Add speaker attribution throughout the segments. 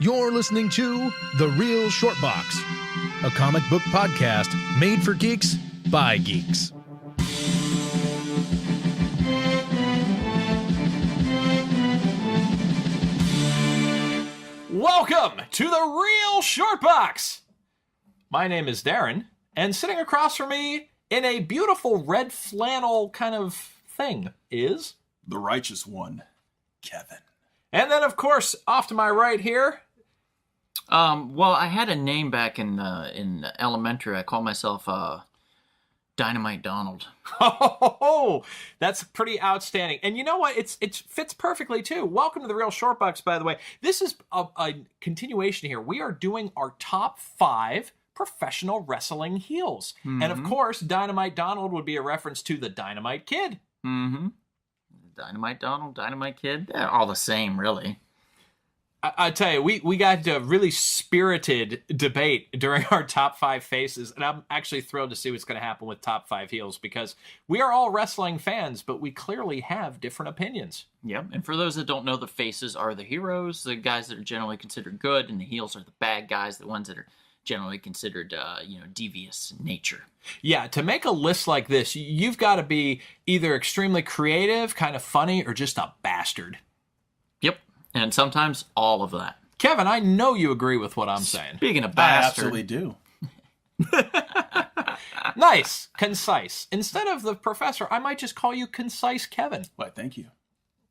Speaker 1: You're listening to The Real Short Box, a comic book podcast made for geeks by geeks.
Speaker 2: Welcome to The Real Short Box. My name is Darren, and sitting across from me in a beautiful red flannel kind of thing is
Speaker 3: the righteous one, Kevin.
Speaker 2: And then, of course, off to my right here.
Speaker 4: Well, I had a name back in elementary. I called myself Dynamite Donald.
Speaker 2: Oh, that's pretty outstanding. And you know what? It fits perfectly too. Welcome to The Real Short Box, by the way. This is a continuation here. We are doing our top 5 professional wrestling heels. Mm-hmm. And of course, Dynamite Donald would be a reference to the Dynamite Kid.
Speaker 4: Mm-hmm. Dynamite Donald, Dynamite Kid, they're all the same, really.
Speaker 2: I tell you, we got a really spirited debate during our top 5 faces, and I'm actually thrilled to see what's going to happen with top 5 heels, because we are all wrestling fans, but we clearly have different opinions.
Speaker 4: Yep, and for those that don't know, the faces are the heroes, the guys that are generally considered good, and the heels are the bad guys, the ones that are generally considered, devious in nature.
Speaker 2: Yeah, to make a list like this, you've got to be either extremely creative, kind of funny, or just a bastard.
Speaker 4: Yep, and sometimes all of that.
Speaker 2: Kevin, I know you agree with what I'm saying.
Speaker 4: Speaking of bastard.
Speaker 3: I absolutely do.
Speaker 2: Nice, concise. Instead of the professor, I might just call you Concise Kevin.
Speaker 3: Why, thank you.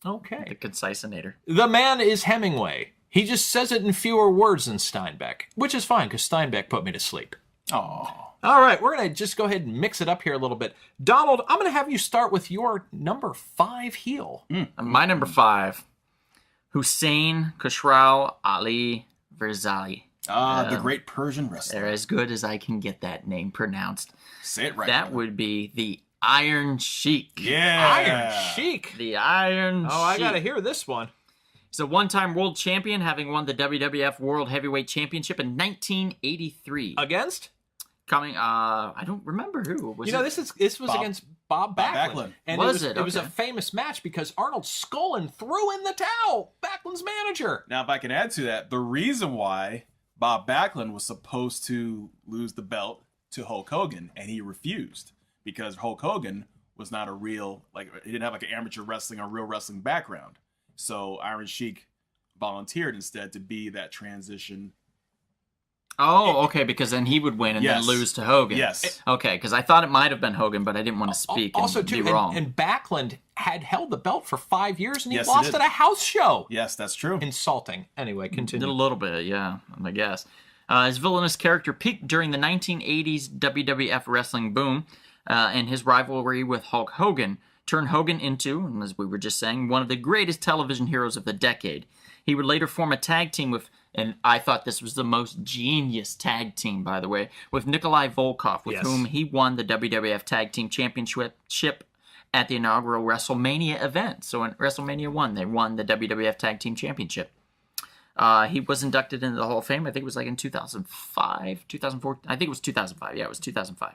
Speaker 2: Okay.
Speaker 4: The Concisinator.
Speaker 2: The man is Hemingway. He just says it in fewer words than Steinbeck, which is fine, because Steinbeck put me to sleep.
Speaker 3: Oh.
Speaker 2: All right, we're going to just go ahead and mix it up here a little bit. Donald, I'm going to have you start with your number 5 heel.
Speaker 4: My number 5, Hussein Khosrow Ali Verzali.
Speaker 3: The great Persian wrestler.
Speaker 4: They're as good as I can get that name pronounced.
Speaker 3: Say it right.
Speaker 4: That would be the Iron Sheik.
Speaker 3: Yeah.
Speaker 2: Iron Sheik.
Speaker 4: The Iron Sheik.
Speaker 2: Oh, I got to hear this one.
Speaker 4: He's a one-time world champion, having won the WWF World Heavyweight Championship in 1983.
Speaker 2: Against?
Speaker 4: I don't remember who.
Speaker 2: This was against Bob Backlund. And it was a famous match because Arnold Skaaland threw in the towel. Backlund's manager.
Speaker 3: Now, if I can add to that, the reason why Bob Backlund was supposed to lose the belt to Hulk Hogan, and he refused, because Hulk Hogan was not a real, he didn't have an amateur wrestling or real wrestling background. So Iron Sheik volunteered instead to be that transition.
Speaker 4: Oh, okay, because then he would win and then lose to Hogan.
Speaker 3: Yes.
Speaker 4: Okay, because I thought it might have been Hogan, but I didn't want to speak and be wrong.
Speaker 2: And Backlund had held the belt for 5 years, and he lost at a house show.
Speaker 3: Yes, that's true.
Speaker 2: Insulting. Anyway, continue.
Speaker 4: Did a little bit, yeah, I guess. His villainous character peaked during the 1980s WWF wrestling boom, and his rivalry with Hulk Hogan turned Hogan into, as we were just saying, one of the greatest television heroes of the decade. He would later form a tag team with, and I thought this was the most genius tag team, by the way, with Nikolai Volkov, with whom he won the WWF Tag Team Championship at the inaugural WrestleMania event. So in WrestleMania 1, they won the WWF Tag Team Championship. He was inducted into the Hall of Fame, I think it was in 2005, 2004. I think it was 2005. Yeah, it was 2005.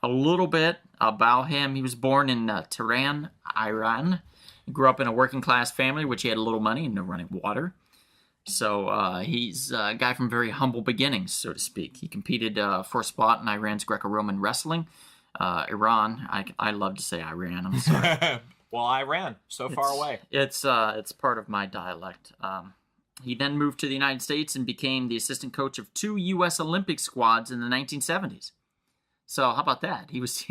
Speaker 4: A little bit about him. He was born in Tehran, Iran. He grew up in a working-class family, which he had a little money and no running water. So he's a guy from very humble beginnings, so to speak. He competed for a spot in Iran's Greco-Roman wrestling. Iran, I love to say Iran, I'm sorry.
Speaker 2: Well, Iran, so far away.
Speaker 4: It's part of my dialect. He then moved to the United States and became the assistant coach of 2 U.S. Olympic squads in the 1970s. So how about that? He was,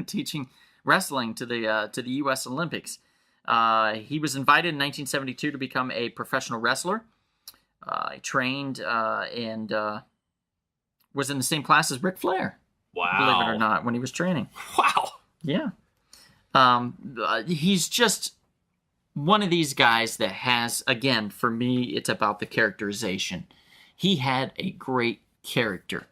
Speaker 4: teaching wrestling to the U.S. Olympics. He was invited in 1972 to become a professional wrestler. He trained and was in the same class as Ric Flair.
Speaker 2: Wow.
Speaker 4: Believe it or not, when he was training.
Speaker 2: Wow.
Speaker 4: Yeah. He's just one of these guys that has, again, for me, it's about the characterization. He had a great character.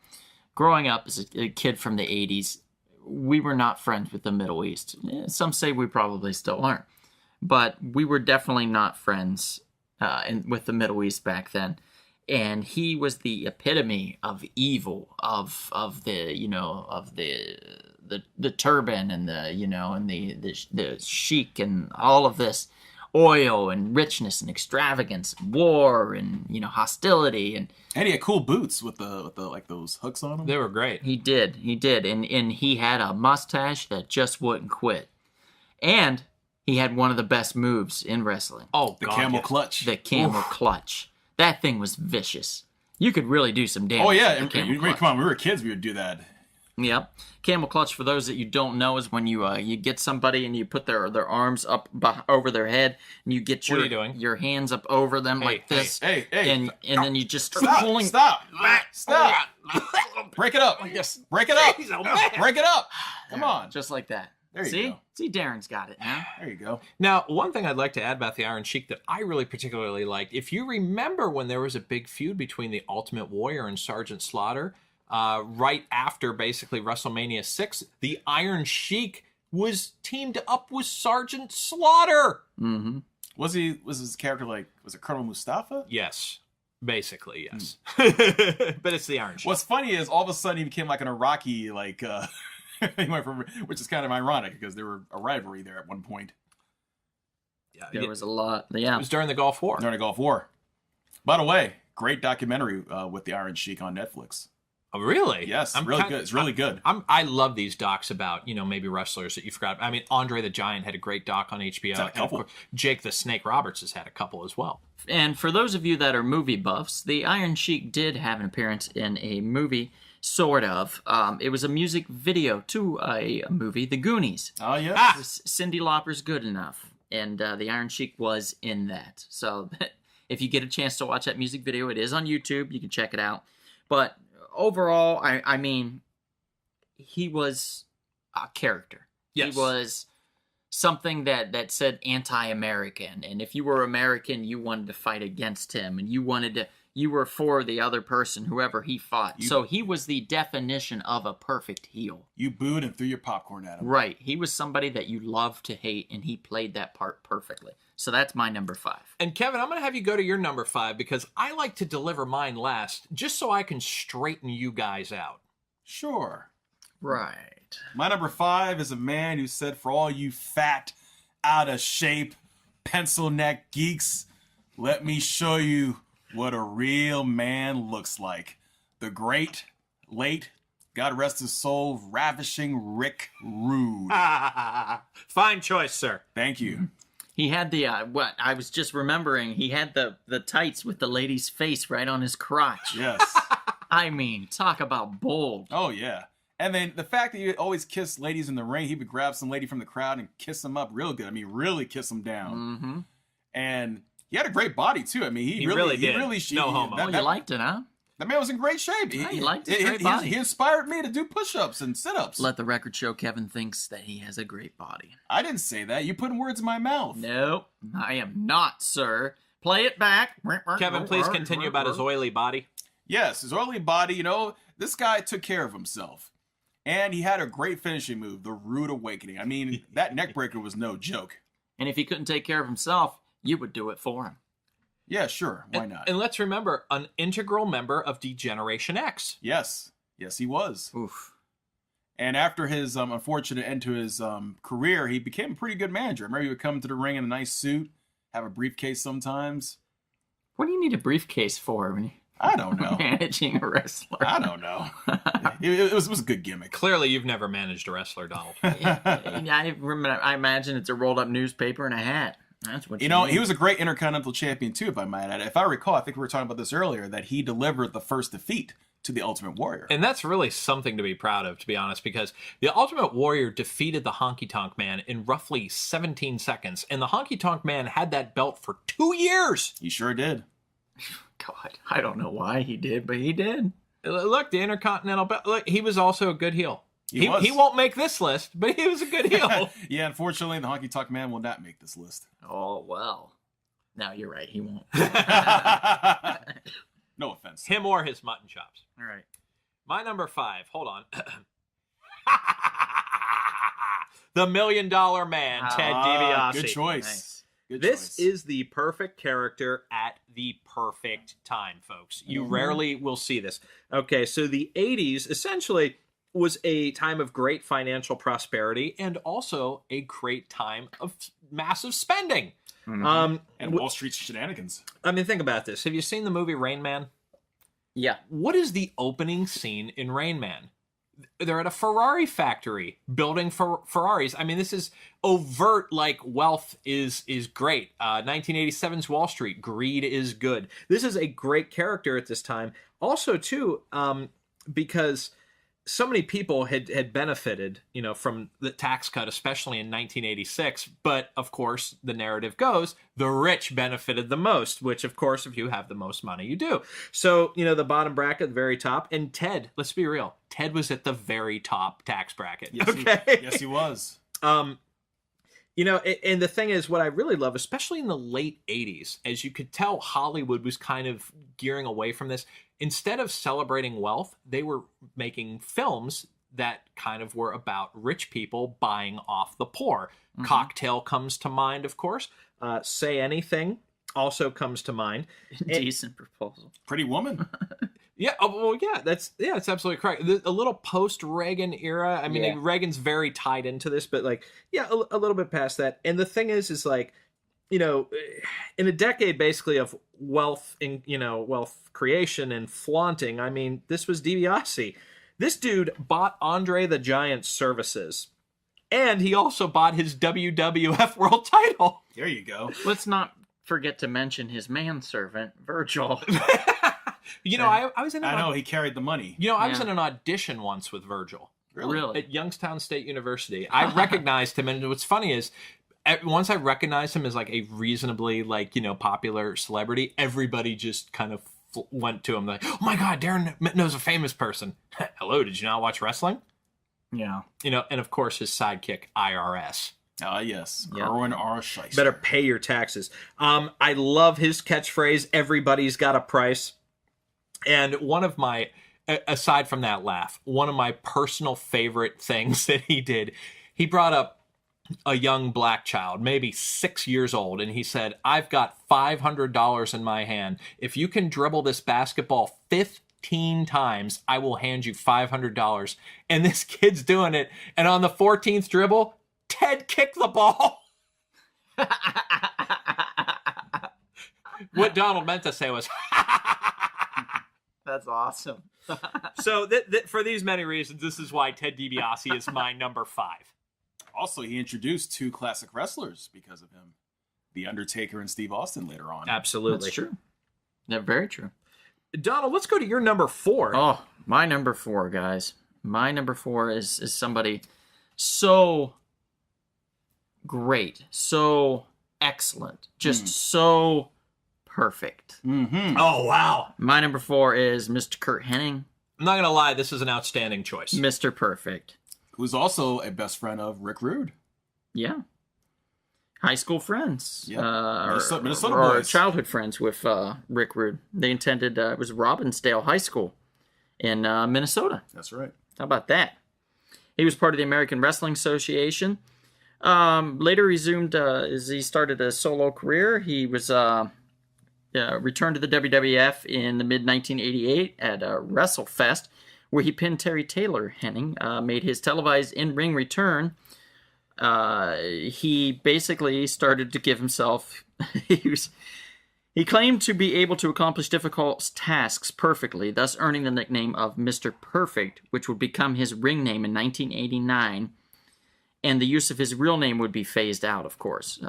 Speaker 4: Growing up as a kid from the 80s, we were not friends with the Middle East. Some say we probably still aren't. But we were definitely not friends with the Middle East back then. And he was the epitome of evil, of the turban and the sheik and all of this. oil and richness and extravagance, and war and hostility. And
Speaker 3: he had cool boots with the like those hooks on them.
Speaker 2: They were great.
Speaker 4: he did, and he had a mustache that just wouldn't quit, and he had one of the best moves in wrestling.
Speaker 2: Oh,
Speaker 3: The
Speaker 2: God,
Speaker 3: camel
Speaker 2: yes.
Speaker 3: clutch.
Speaker 4: The camel clutch. That thing was vicious. You could really do some damage.
Speaker 3: Oh yeah,
Speaker 4: with the camel
Speaker 3: come
Speaker 4: clutch.
Speaker 3: on, we were kids. We would do that.
Speaker 4: Yep. Camel clutch, for those that you don't know, is when you get somebody and you put their arms up over their head and you get
Speaker 2: What are you doing?
Speaker 4: your hands up over them like this.
Speaker 3: Hey.
Speaker 4: And then you just start pulling.
Speaker 3: Stop! Break it up!
Speaker 2: Yes.
Speaker 3: Break it up!
Speaker 2: Jeez, oh, man.
Speaker 3: Break it up! Come on.
Speaker 4: Just like that.
Speaker 3: There you
Speaker 4: See?
Speaker 3: go.
Speaker 4: See, Darren's got it now.
Speaker 3: There you go.
Speaker 2: Now, one thing I'd like to add about the Iron Sheik that I really particularly liked, if you remember when there was a big feud between the Ultimate Warrior and Sergeant Slaughter, right after basically WrestleMania 6, the Iron Sheik was teamed up with Sergeant Slaughter.
Speaker 4: Mm-hmm.
Speaker 3: Was his character was it Colonel Mustafa?
Speaker 2: Yes. Basically, yes. But it's the Iron Sheik.
Speaker 3: What's funny is all of a sudden he became like an Iraqi, he went from, which is kind of ironic because there were a rivalry there at one point
Speaker 2: Yeah,
Speaker 4: There was a lot.
Speaker 2: it
Speaker 4: Yeah.
Speaker 2: was during the Gulf War.
Speaker 3: during the Gulf War. By the way, great documentary with the Iron Sheik on Netflix.
Speaker 2: Oh, really?
Speaker 3: Yes,
Speaker 2: I'm
Speaker 3: really
Speaker 2: kind-
Speaker 3: good. It's really good.
Speaker 2: I love these docs about, maybe wrestlers that you forgot. I mean, Andre the Giant had a great doc on HBO.
Speaker 3: Had a
Speaker 2: And of
Speaker 3: couple.
Speaker 2: course, Jake the Snake Roberts has had a couple as well.
Speaker 4: And for those of you that are movie buffs, the Iron Sheik did have an appearance in a movie, sort of. It was a music video to a movie, The Goonies.
Speaker 3: Oh yeah.
Speaker 4: Cyndi Lauper's Good Enough, and the Iron Sheik was in that. So if you get a chance to watch that music video, it is on YouTube. You can check it out. But overall, I mean, he was a character.
Speaker 2: Yes.
Speaker 4: He was something that said anti-American, and if you were American, you wanted to fight against him, and you were for the other person, whoever he fought. So he was the definition of a perfect heel.
Speaker 3: You booed and threw your popcorn at him.
Speaker 4: Right. He was somebody that you love to hate, and he played that part perfectly. So that's my number 5.
Speaker 2: And Kevin, I'm going to have you go to your number 5 because I like to deliver mine last just so I can straighten you guys out.
Speaker 3: Sure.
Speaker 4: Right.
Speaker 3: My number 5 is a man who said, for all you fat, out of shape, pencil neck geeks, let me show you what a real man looks like. The great, late, God rest his soul, ravishing Rick Rude.
Speaker 2: Fine choice, sir.
Speaker 3: Thank you.
Speaker 4: He had the, what I was just remembering, he had the tights with the lady's face right on his crotch.
Speaker 3: Yes.
Speaker 4: I mean, talk about bold.
Speaker 3: Oh, yeah. And then the fact that you always kiss ladies in the ring, he would grab some lady from the crowd and kiss them up real good. I mean, really kiss them down.
Speaker 4: Mm-hmm.
Speaker 3: And he had a great body, too. I mean,
Speaker 2: He really did.
Speaker 3: no homo.
Speaker 4: Oh, you liked it, huh?
Speaker 3: That man was in great shape.
Speaker 4: He liked his great body.
Speaker 3: He inspired me to do push-ups and sit-ups.
Speaker 4: Let the record show Kevin thinks that he has a great body.
Speaker 3: I didn't say that. You putting words in my mouth.
Speaker 4: No, I am not, sir. Play it back.
Speaker 2: Kevin, please continue about his oily body.
Speaker 3: Yes, his oily body, this guy took care of himself. And he had a great finishing move, the Rude Awakening. I mean, that neck breaker was no joke.
Speaker 4: And if he couldn't take care of himself, you would do it for him.
Speaker 3: Yeah, sure. Why not?
Speaker 2: And let's remember, an integral member of D-Generation X.
Speaker 3: Yes. Yes, he was.
Speaker 4: Oof.
Speaker 3: And after his unfortunate end to his career, he became a pretty good manager. I remember he would come to the ring in a nice suit, have a briefcase sometimes.
Speaker 4: What do you need a briefcase for when
Speaker 3: I don't
Speaker 4: you're
Speaker 3: know.
Speaker 4: managing a wrestler?
Speaker 3: I don't know. It was a good gimmick.
Speaker 2: Clearly, you've never managed a wrestler, Donald.
Speaker 4: I imagine it's a rolled up newspaper and a hat. That's what
Speaker 3: He was a great Intercontinental Champion, too, if I might add. If I recall, I think we were talking about this earlier, that he delivered the first defeat to the Ultimate Warrior.
Speaker 2: And that's really something to be proud of, to be honest, because the Ultimate Warrior defeated the Honky Tonk Man in roughly 17 seconds. And the Honky Tonk Man had that belt for 2 years.
Speaker 3: He sure did.
Speaker 4: God, I don't know why he did, but he did.
Speaker 2: Look, the Intercontinental belt, look, he was also a good heel.
Speaker 3: He was.
Speaker 2: He won't make this list, but he was a good heel.
Speaker 3: Yeah, unfortunately, the Honky Tonk Man will not make this list.
Speaker 4: Oh, well. No, you're right. He won't.
Speaker 3: No offense.
Speaker 2: Him or his mutton chops.
Speaker 4: All right.
Speaker 2: My number 5, hold on. The $1 Million Man, Ted DiBiase.
Speaker 3: Good choice.
Speaker 4: Nice.
Speaker 3: Good
Speaker 2: This
Speaker 3: choice.
Speaker 2: is the perfect character at the perfect time, folks. You rarely will see this. Okay, so the 80s essentially was a time of great financial prosperity and also a great time of massive spending. Um,
Speaker 3: And Wall Street shenanigans.
Speaker 2: I mean, think about this. Have you seen the movie Rain Man?
Speaker 4: Yeah.
Speaker 2: What is the opening scene in Rain Man? They're at a Ferrari factory building Ferraris. I mean, this is overt, like, wealth is great. 1987's Wall Street, greed is good. This is a great character at this time. Also, too, because so many people had benefited, from the tax cut, especially in 1986. But of course, the narrative goes, the rich benefited the most, which of course, if you have the most money, you do. So, the bottom bracket, the very top, and Ted, let's be real, Ted was at the very top tax bracket.
Speaker 3: Yes,
Speaker 2: okay.
Speaker 3: Yes, he was.
Speaker 2: And the thing is, what I really love, especially in the late 80s, as you could tell, Hollywood was kind of gearing away from this. Instead of celebrating wealth, they were making films that kind of were about rich people buying off the poor. Mm-hmm. Cocktail comes to mind, of course. Say Anything also comes to mind.
Speaker 4: Decent proposal.
Speaker 3: Pretty Woman.
Speaker 2: Yeah, it's absolutely correct. A little post-Reagan era. I mean, Reagan's very tied into this, but a little bit past that. And the thing is like, in a decade basically of wealth creation and flaunting, I mean, this was DiBiase. This dude bought Andre the Giant's services, and he also bought his WWF World Title.
Speaker 3: There you go.
Speaker 4: Let's not forget to mention his manservant, Virgil.
Speaker 2: I was in.
Speaker 3: I know he carried the money.
Speaker 2: I was in an audition once with Virgil.
Speaker 4: Really?
Speaker 2: At Youngstown State University. I recognized him, and what's funny is, once I recognized him as like a reasonably popular celebrity, everybody just kind of went to him like, "Oh my God, Darren knows a famous person." Hello, did you not watch wrestling?
Speaker 4: Yeah.
Speaker 2: And of course his sidekick, IRS.
Speaker 3: Yes.
Speaker 4: Yeah.
Speaker 3: Erwin R. Scheister.
Speaker 2: Better pay your taxes. I love his catchphrase, "Everybody's got a price." And one of my, aside from that laugh, one of my personal favorite things that he did, he brought up a young black child, maybe 6 years old, and he said, "I've got $500 in my hand. If you can dribble this basketball 15 times, I will hand you $500. And this kid's doing it, and on the 14th dribble, Ted kicked the ball. What Donald meant to say was,
Speaker 4: That's awesome.
Speaker 2: So for these many reasons, this is why Ted DiBiase is my number 5.
Speaker 3: Also, he introduced 2 classic wrestlers because of him. The Undertaker and Steve Austin later on.
Speaker 2: Absolutely.
Speaker 4: That's true. Yeah, very true.
Speaker 2: Donald, let's go to your number 4.
Speaker 4: Oh, my number 4, guys. My number 4 is somebody so great, so excellent, just so perfect.
Speaker 3: Mm-hmm.
Speaker 2: Oh, wow.
Speaker 4: My number 4 is Mr. Kurt Hennig.
Speaker 2: I'm not going to lie, this is an outstanding choice.
Speaker 4: Mr. Perfect.
Speaker 3: Who's also a best friend of Rick Rude.
Speaker 4: Yeah. High school friends.
Speaker 3: Yeah. Minnesota
Speaker 4: or
Speaker 3: boys.
Speaker 4: childhood friends with Rick Rude. They attended, it was Robbinsdale High School in Minnesota.
Speaker 3: That's right.
Speaker 4: How about that? He was part of the American Wrestling Association. Later resumed, as he started a solo career, he was returned to the WWF in the mid-1988 at WrestleFest, where he pinned Terry Taylor. Hennig made his televised in-ring return. He basically started to give himself... He claimed to be able to accomplish difficult tasks perfectly, thus earning the nickname of Mr. Perfect, which would become his ring name in 1989, and the use of his real name would be phased out, of course.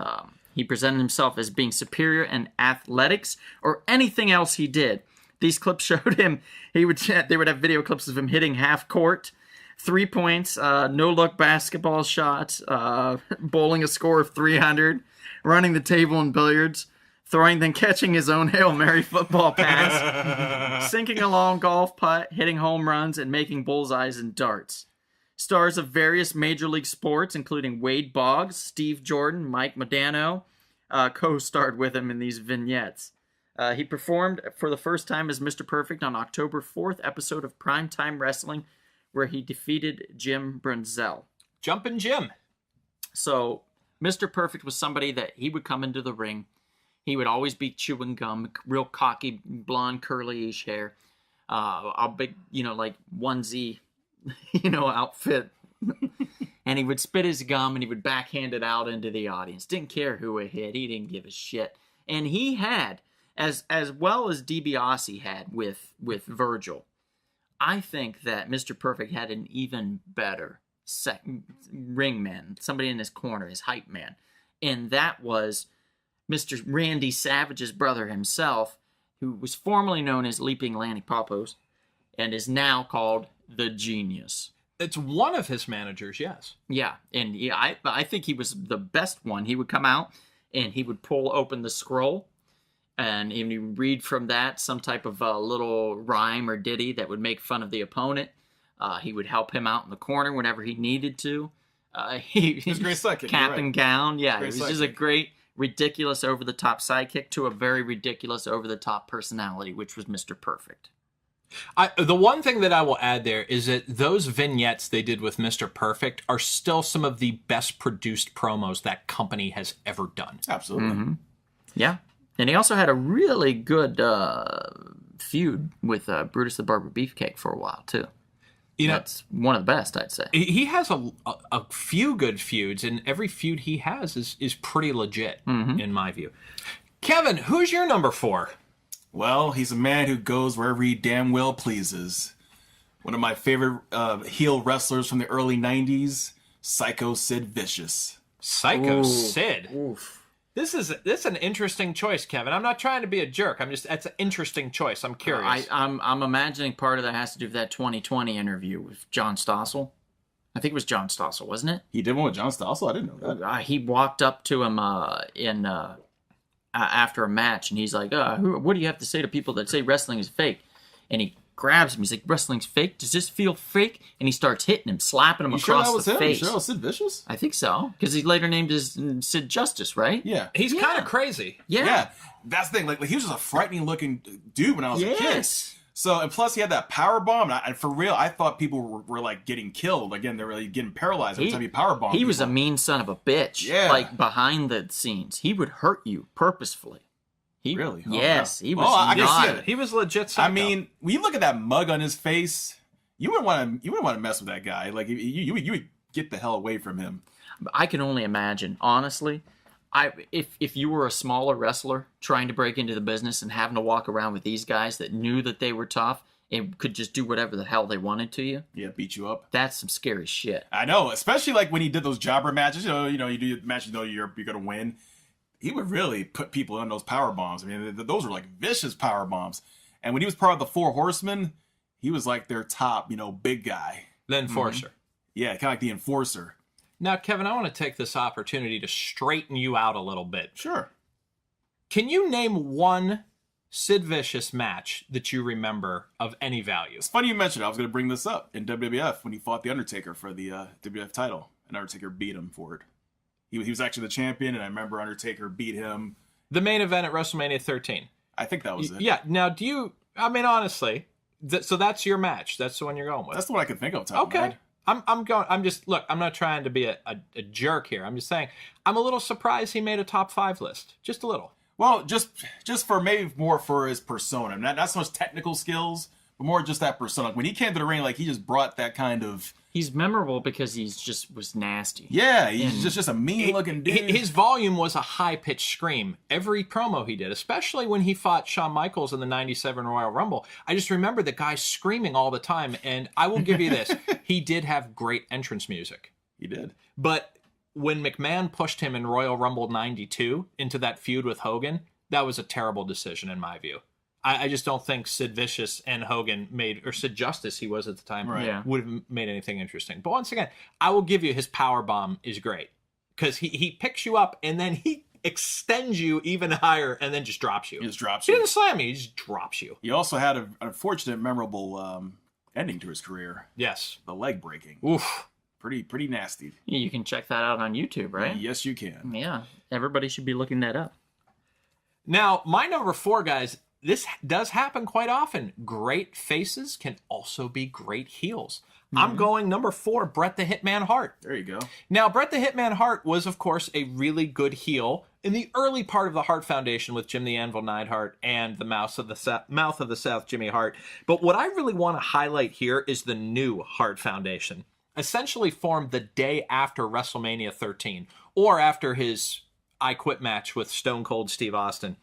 Speaker 4: He presented himself as being superior in athletics or anything else he did. These clips showed him, they would have video clips of him hitting half court, 3 points, no-look basketball shots, bowling a score of 300, running the table in billiards, throwing then catching his own Hail Mary football pass, sinking a long golf putt, hitting home runs, and making bullseyes in darts. Stars of various major league sports, including Wade Boggs, Steve Jordan, Mike Modano, co-starred with him in these vignettes. He performed for the first time as Mr. Perfect on October 4th episode of Primetime Wrestling, where he defeated Jim Brunzell.
Speaker 2: Jumpin' Jim.
Speaker 4: So, Mr. Perfect was somebody that he would come into the ring. He would always be chewing gum, real cocky, blonde, curly-ish hair. A big, like onesie, outfit. and he would spit his gum and he would backhand it out into the audience. Didn't care who it hit. He didn't give a shit. And he had, as well as DiBiase had with Virgil, I think that Mr. Perfect had an even better ring man, somebody in his corner, his hype man. And that was Mr. Randy Savage's brother himself, who was formerly known as Leaping Lanny Poppos and is now called The Genius.
Speaker 2: It's one of his managers, yes.
Speaker 4: Yeah, and yeah, I think he was the best one. He would come out and he would pull open the scroll and he would read from that some type of little rhyme or ditty that would make fun of the opponent. He would help him out in the corner whenever he needed to. He
Speaker 3: was a great sidekick.
Speaker 4: Cap
Speaker 3: You're
Speaker 4: and
Speaker 3: right.
Speaker 4: gown. Yeah,
Speaker 3: Great
Speaker 4: he was just a
Speaker 3: sidekick.
Speaker 4: great, ridiculous, over-the-top sidekick to a very ridiculous, over-the-top personality, which was Mr. Perfect.
Speaker 2: The one thing that I will add there is that those vignettes they did with Mr. Perfect are still some of the best produced promos that company has ever done.
Speaker 3: Absolutely.
Speaker 4: Mm-hmm. Yeah. And he also had a really good feud with Brutus the Barber Beefcake for a while, too.
Speaker 2: You know,
Speaker 4: That's one of the best, I'd say.
Speaker 2: he has a few good feuds, and every feud he has is pretty legit, in my view. Kevin, who's your number 4?
Speaker 3: Well, he's a man who goes wherever he damn well pleases. One of my favorite heel wrestlers from the early 90s, Psycho Sid Vicious.
Speaker 2: Psycho
Speaker 4: Ooh.
Speaker 2: Sid.
Speaker 4: Oof.
Speaker 2: This is an interesting choice, Kevin. I'm not trying to be a jerk. That's an interesting choice. I'm curious.
Speaker 4: I'm imagining part of that has to do with that 2020 interview with John Stossel. I think it was John Stossel, wasn't it?
Speaker 3: He did one with John Stossel? I didn't know that.
Speaker 4: He walked up to him after a match, and he's like, what do you have to say to people that say wrestling is fake? And he grabs him. He's like, wrestling's fake? Does this feel fake? And he starts hitting him, slapping him
Speaker 3: You sure
Speaker 4: across
Speaker 3: that was
Speaker 4: the
Speaker 3: him?
Speaker 4: face.
Speaker 3: You sure that was Sid Vicious?
Speaker 4: I think so, because he later named his Sid Justice, right?
Speaker 3: Yeah.
Speaker 2: He's
Speaker 4: Yeah.
Speaker 2: kind of crazy.
Speaker 3: Yeah. That's the thing. Like he was just a frightening looking dude when I was a kid.
Speaker 4: Yes.
Speaker 3: So, and plus he had that power bomb. And for real, I thought people were like getting killed. Again, they were like getting paralyzed every time he power bombed.
Speaker 4: He was a
Speaker 3: people.
Speaker 4: mean son of a bitch.
Speaker 3: Yeah.
Speaker 4: Like behind the scenes, he would hurt you purposefully.
Speaker 3: Really? Oh,
Speaker 4: Yes,
Speaker 3: yeah.
Speaker 4: he was.
Speaker 3: Well, I can see
Speaker 4: not-
Speaker 3: it.
Speaker 2: He was legit psycho.
Speaker 3: I mean, when you look at that mug on his face, you wouldn't want to mess with that guy. Like you would get the hell away from him.
Speaker 4: I can only imagine, honestly. If you were a smaller wrestler trying to break into the business and having to walk around with these guys that knew that they were tough and could just do whatever the hell they wanted to you,
Speaker 3: Yeah, beat you up.
Speaker 4: that's some scary shit.
Speaker 3: I know, especially like when he did those jobber matches. You know, you do matches, you're gonna win. He would really put people in those power bombs. I mean, those were like vicious power bombs. And when he was part of the Four Horsemen, he was like their top, big guy.
Speaker 2: the enforcer.
Speaker 3: Yeah, kind of like the enforcer.
Speaker 2: Now, Kevin, I want to take this opportunity to straighten you out a little bit.
Speaker 3: Sure.
Speaker 2: Can you name one Sid Vicious match that you remember of any value?
Speaker 3: It's funny you mentioned it. I was going to bring this up in WWF when he fought The Undertaker for the WWF title. And Undertaker beat him for it. He was actually the champion, and I remember Undertaker beat him.
Speaker 2: The main event at WrestleMania 13.
Speaker 3: I think that was it.
Speaker 2: Yeah. Now, honestly, so that's your match. That's the one you're going with.
Speaker 3: That's the one I could think of. Top of my
Speaker 2: Okay.
Speaker 3: head.
Speaker 2: I'm not trying to be a jerk here. I'm just saying, I'm a little surprised he made a top 5 list. Just a little.
Speaker 3: Well, just for maybe more for his persona. Not so much technical skills, but more just that persona. When he came to the ring, like he just brought that kind of
Speaker 4: He's memorable because he's just was nasty.
Speaker 3: yeah. He's just a mean looking dude.
Speaker 2: His volume was a high-pitched scream. Every promo he did, especially when he fought Shawn Michaels in the 97 Royal Rumble. I just remember the guy screaming all the time. And I will give you this. He did have great entrance music.
Speaker 3: He did.
Speaker 2: But when McMahon pushed him in Royal Rumble 92 into that feud with Hogan, that was a terrible decision in my view. I just don't think Sid Vicious and Hogan or Sid Justice, he was at the time,
Speaker 3: Right.
Speaker 4: Yeah.
Speaker 2: would have made anything interesting. But once again, I will give you his power bomb is great. Because he picks you up and then he extends you even higher and then just drops you.
Speaker 3: He just drops
Speaker 2: He
Speaker 3: you.
Speaker 2: didn't slam you, he just drops you.
Speaker 3: He also had an unfortunate, memorable ending to his career.
Speaker 2: Yes.
Speaker 3: The leg breaking.
Speaker 2: Oof.
Speaker 3: Pretty nasty.
Speaker 4: You can check that out on YouTube, right?
Speaker 3: Yes, you can.
Speaker 4: Yeah. Everybody should be looking that up.
Speaker 2: Now, my number 4, guys, this does happen quite often. Great faces can also be great heels. I'm going number 4, Bret the Hitman Hart.
Speaker 3: There you go.
Speaker 2: Now, Bret the Hitman Hart was, of course, a really good heel in the early part of the Hart Foundation with Jim the Anvil Neidhart and the Mouth of the South, Jimmy Hart. But what I really want to highlight here is the new Hart Foundation. essentially formed the day after WrestleMania 13, or after his I Quit match with Stone Cold Steve Austin.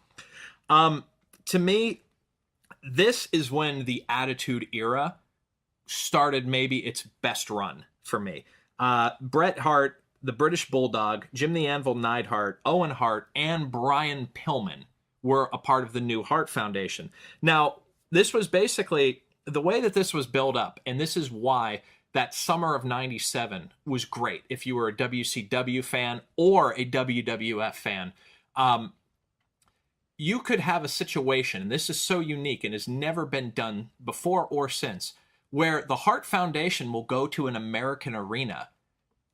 Speaker 2: To me, this is when the Attitude Era started maybe its best run for me. Bret Hart, the British Bulldog, Jim the Anvil Neidhart, Owen Hart, and Brian Pillman were a part of the New Hart Foundation. Now, this was basically the way that this was built up, and this is why that summer of 97 was great if you were a WCW fan or a WWF fan. You could have a situation, and this is so unique and has never been done before or since, where the Hart Foundation will go to an American arena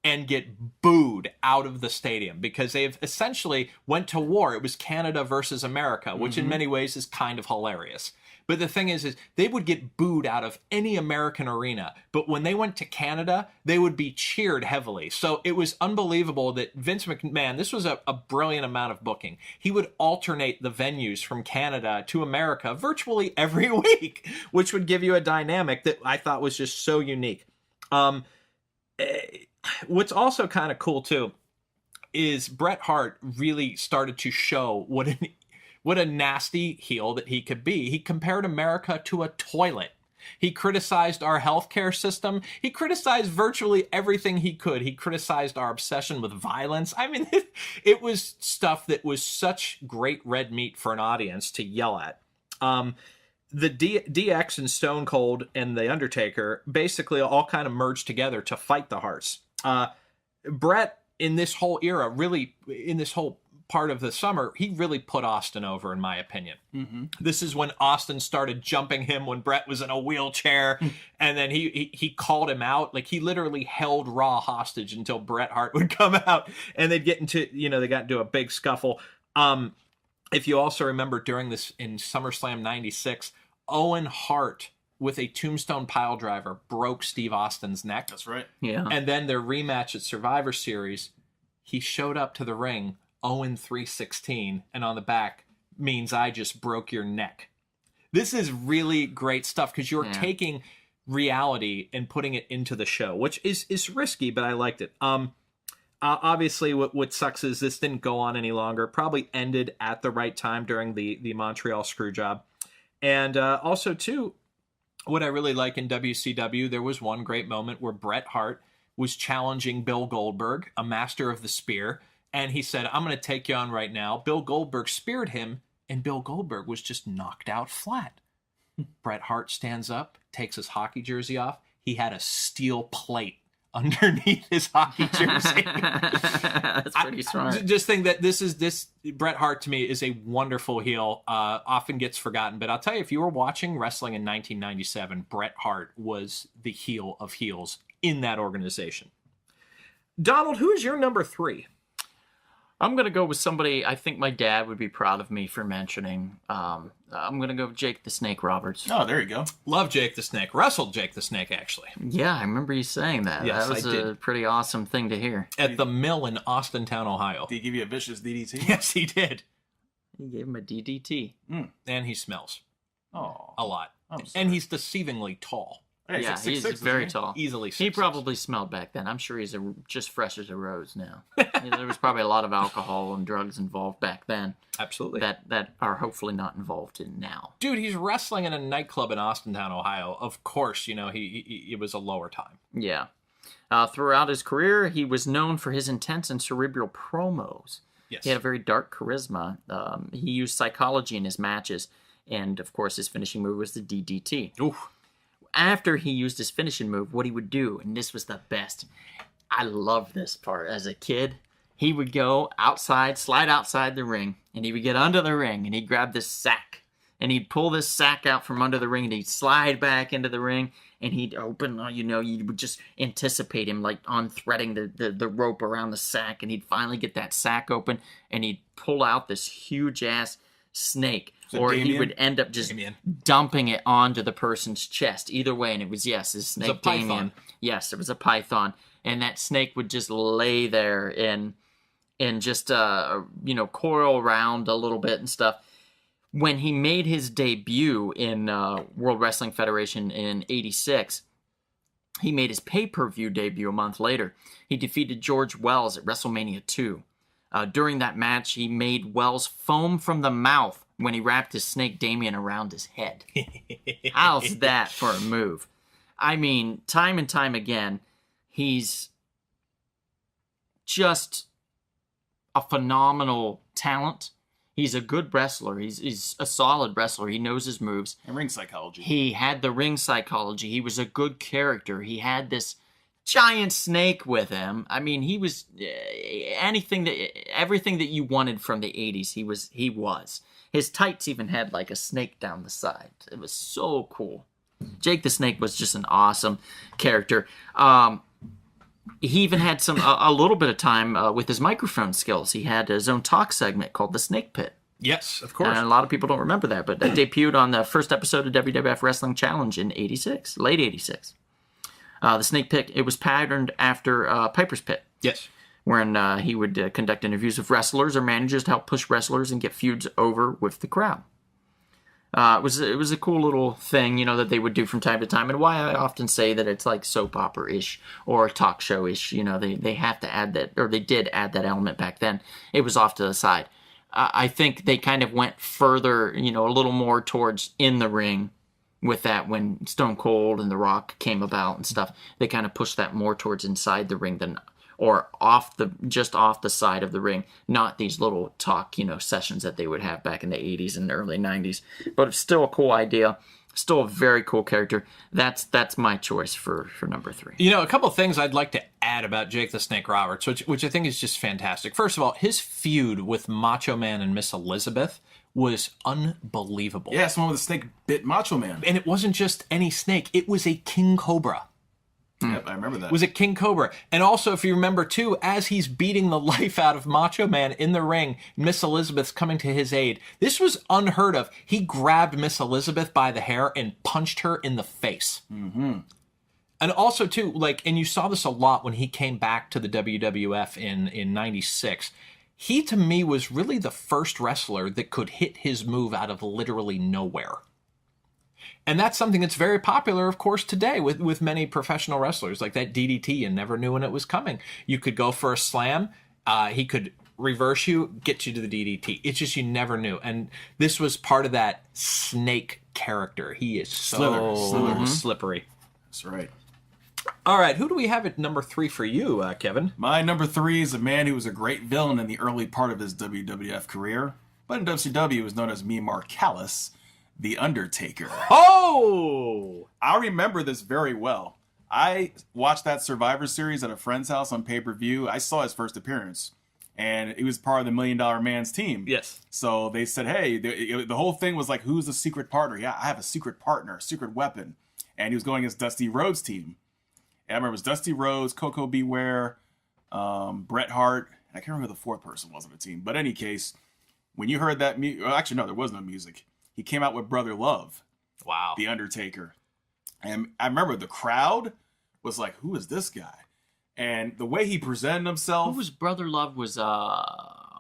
Speaker 2: and get booed out of the stadium because they've essentially went to war. It was Canada versus America, which in many ways is kind of hilarious. But the thing is they would get booed out of any American arena. But when they went to Canada, they would be cheered heavily. So it was unbelievable that Vince McMahon, this was a brilliant amount of booking. He would alternate the venues from Canada to America virtually every week, which would give you a dynamic that I thought was just so unique. What's also kind of cool, too, is Bret Hart really started to show what a nasty heel that he could be. He compared America to a toilet. He criticized our healthcare system. He criticized virtually everything he could. He criticized our obsession with violence. I mean, it was stuff that was such great red meat for an audience to yell at. The DX and Stone Cold and The Undertaker basically all kind of merged together to fight the Harts. Bret, in this whole era, really, in this whole part of the summer, he really put Austin over, in my opinion. This is when Austin started jumping him when Bret was in a wheelchair, and then he called him out. Like, he literally held Raw hostage until Bret Hart would come out, and they'd get into, they got into a big scuffle. If you also remember, during this, in SummerSlam 96, Owen Hart, with a tombstone pile driver, broke Steve Austin's neck.
Speaker 3: That's right.
Speaker 4: Yeah.
Speaker 2: And then their rematch at Survivor Series, he showed up to the ring, Owen 316, and on the back means I just broke your neck. This is really great stuff because you're taking reality and putting it into the show, which is risky, but I liked it. Obviously, what sucks is this didn't go on any longer. Probably ended at the right time during the Montreal Screwjob. And also, too, what I really like in WCW, there was one great moment where Bret Hart was challenging Bill Goldberg, a master of the spear, and he said, I'm going to take you on right now. Bill Goldberg speared him, and Bill Goldberg was just knocked out flat. Bret Hart stands up, takes his hockey jersey off. He had a steel plate underneath his hockey jersey.
Speaker 4: That's pretty smart.
Speaker 2: Just think that this Bret Hart to me is a wonderful heel. Often gets forgotten, but I'll tell you, if you were watching wrestling in 1997, Bret Hart was the heel of heels in that organization. Donald, who is your number 3?
Speaker 4: I'm going to go with somebody I think my dad would be proud of me for mentioning. I'm going to go with Jake the Snake Roberts.
Speaker 3: Oh, there you go.
Speaker 2: Love Jake the Snake. Wrestled Jake the Snake, actually.
Speaker 4: Yeah, I remember you saying that.
Speaker 2: Yes,
Speaker 4: that was
Speaker 2: I did.
Speaker 4: a pretty awesome thing to hear.
Speaker 2: At the Mill in Austintown, Ohio.
Speaker 3: Did he give you a vicious DDT?
Speaker 2: Yes, he did.
Speaker 4: He gave him a DDT.
Speaker 2: And he smells
Speaker 3: Oh.
Speaker 2: a lot.
Speaker 3: I'm sorry.
Speaker 2: And he's deceivingly tall.
Speaker 3: Hey,
Speaker 4: Yeah,
Speaker 3: 6'6",
Speaker 4: he's
Speaker 3: isn't
Speaker 4: very
Speaker 3: he?
Speaker 4: tall.
Speaker 2: Easily
Speaker 4: He
Speaker 2: 6'6".
Speaker 4: probably smelled back then. I'm sure he's just fresh as a rose now. There was probably a lot of alcohol and drugs involved back then
Speaker 2: Absolutely.
Speaker 4: that are hopefully not involved in now.
Speaker 2: Dude, he's wrestling in a nightclub in Austintown, Ohio. Of course, it was a lower time.
Speaker 4: Yeah. Throughout his career, he was known for his intense and cerebral promos.
Speaker 2: Yes.
Speaker 4: He had a very dark charisma. He used psychology in his matches. And, of course, his finishing move was the DDT.
Speaker 2: Oof.
Speaker 4: After he used his finishing move, what he would do, and this was the best. I loved this part. As a kid, he would go outside, slide outside the ring, and he would get under the ring, and he'd grab this sack, and he'd pull this sack out from under the ring, and he'd slide back into the ring, and he'd open, you would just anticipate him like unthreading the rope around the sack, and he'd finally get that sack open, and he'd pull out this huge-ass snake, or he would end up just dumping it onto the person's chest. Either way, and it was, his snake.
Speaker 2: It was a python.
Speaker 4: Damien. Yes, it was a python, and that snake would just lay there and just coil around a little bit and stuff. When he made his debut in World Wrestling Federation in '86, He made his pay-per-view debut a month later. He defeated George Wells at WrestleMania 2. During that match, he made Wells foam from the mouth when he wrapped his Snake Damien around his head. How's that for a move? I mean, time and time again, he's just a phenomenal talent. He's a good wrestler. He's a solid wrestler. He knows his moves.
Speaker 3: And ring psychology.
Speaker 4: He had the ring psychology. He was a good character. He had this giant snake with him. I mean, he was everything that you wanted from the 80s. He was. His tights even had like a snake down the side. It was so cool. Jake the Snake was just an awesome character. He even had a little bit of time with his microphone skills. He had his own talk segment called The Snake Pit.
Speaker 2: Yes, of course.
Speaker 4: And a lot of people don't remember that, but that debuted on the first episode of WWF Wrestling Challenge in '86, late '86. The Snake Pit, it was patterned after Piper's Pit.
Speaker 2: Yes.
Speaker 4: Wherein he would conduct interviews with wrestlers or managers to help push wrestlers and get feuds over with the crowd. It was a cool little thing, that they would do from time to time, and why I often say that it's like soap opera-ish or talk show-ish. They have to add that, or they did add that element back then. It was off to the side. I think they kind of went further, a little more towards in the ring with that when Stone Cold and The Rock came about and stuff. They kind of pushed that more towards inside the ring or just off the side of the ring, not these little talk, sessions that they would have back in the 80s and early 90s. But it's still a cool idea, still a very cool character. That's my choice for number 3.
Speaker 2: A couple of things I'd like to add about Jake the Snake Roberts, which I think is just fantastic. First of all, his feud with Macho Man and Miss Elizabeth was unbelievable.
Speaker 3: Yeah, someone with a snake bit Macho Man.
Speaker 2: And it wasn't just any snake, it was a king cobra.
Speaker 3: Yep, I remember that.
Speaker 2: Was it King Cobra? And also, if you remember, too, as he's beating the life out of Macho Man in the ring, Miss Elizabeth's coming to his aid. This was unheard of. He grabbed Miss Elizabeth by the hair and punched her in the face. Mm-hmm. And also, too, and you saw this a lot when he came back to the WWF in 96. He, to me, was really the first wrestler that could hit his move out of literally nowhere. And that's something that's very popular, of course, today with many professional wrestlers. Like that DDT, you never knew when it was coming. You could go for a slam. He could reverse you, get you to the DDT. It's just you never knew. And this was part of that snake character. He is so slippery.
Speaker 3: That's right.
Speaker 2: All right, who do we have at number 3 for you, Kevin?
Speaker 3: My number 3 is a man who was a great villain in the early part of his WWF career, but in WCW was known as Mimar Callis, The Undertaker.
Speaker 2: Oh!
Speaker 3: I remember this very well. I watched that Survivor Series at a friend's house on pay-per-view. I saw his first appearance, and he was part of the $1 Million Man's team.
Speaker 2: Yes.
Speaker 3: So they said, hey, the whole thing was like, who's the secret partner? Yeah, I have a secret partner, a secret weapon. And he was going against Dusty Rhodes' team. And I remember it was Dusty Rhodes, Coco Beware, Bret Hart. I can't remember who the fourth person was on the team. But in any case, when you heard that music, actually, no, there was no music. He came out with Brother Love.
Speaker 2: Wow.
Speaker 3: The Undertaker. And I remember the crowd was like, who is this guy? And the way he presented himself.
Speaker 4: Who was Brother Love was
Speaker 2: I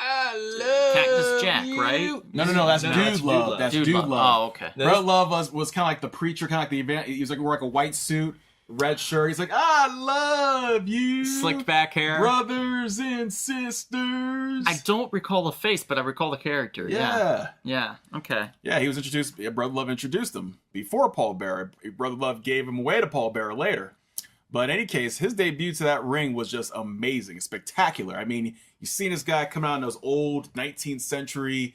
Speaker 2: love
Speaker 4: Cactus Jack, right?
Speaker 3: No, that's Dude Love. That's Dude Love.
Speaker 4: Oh, okay.
Speaker 3: Brother Love was kind of like the preacher, kind of like the event. He was like wearing like a white suit, red shirt. He's like, I love you.
Speaker 2: Slicked back hair.
Speaker 3: Brothers and sisters.
Speaker 4: I don't recall the face, but I recall the character. Yeah. Okay.
Speaker 3: Yeah, he was introduced. Brother Love introduced him before Paul Bearer. Brother Love gave him away to Paul Bearer later. But in any case, his debut to that ring was just amazing, spectacular. I mean, you seen this guy come out in those old 19th century,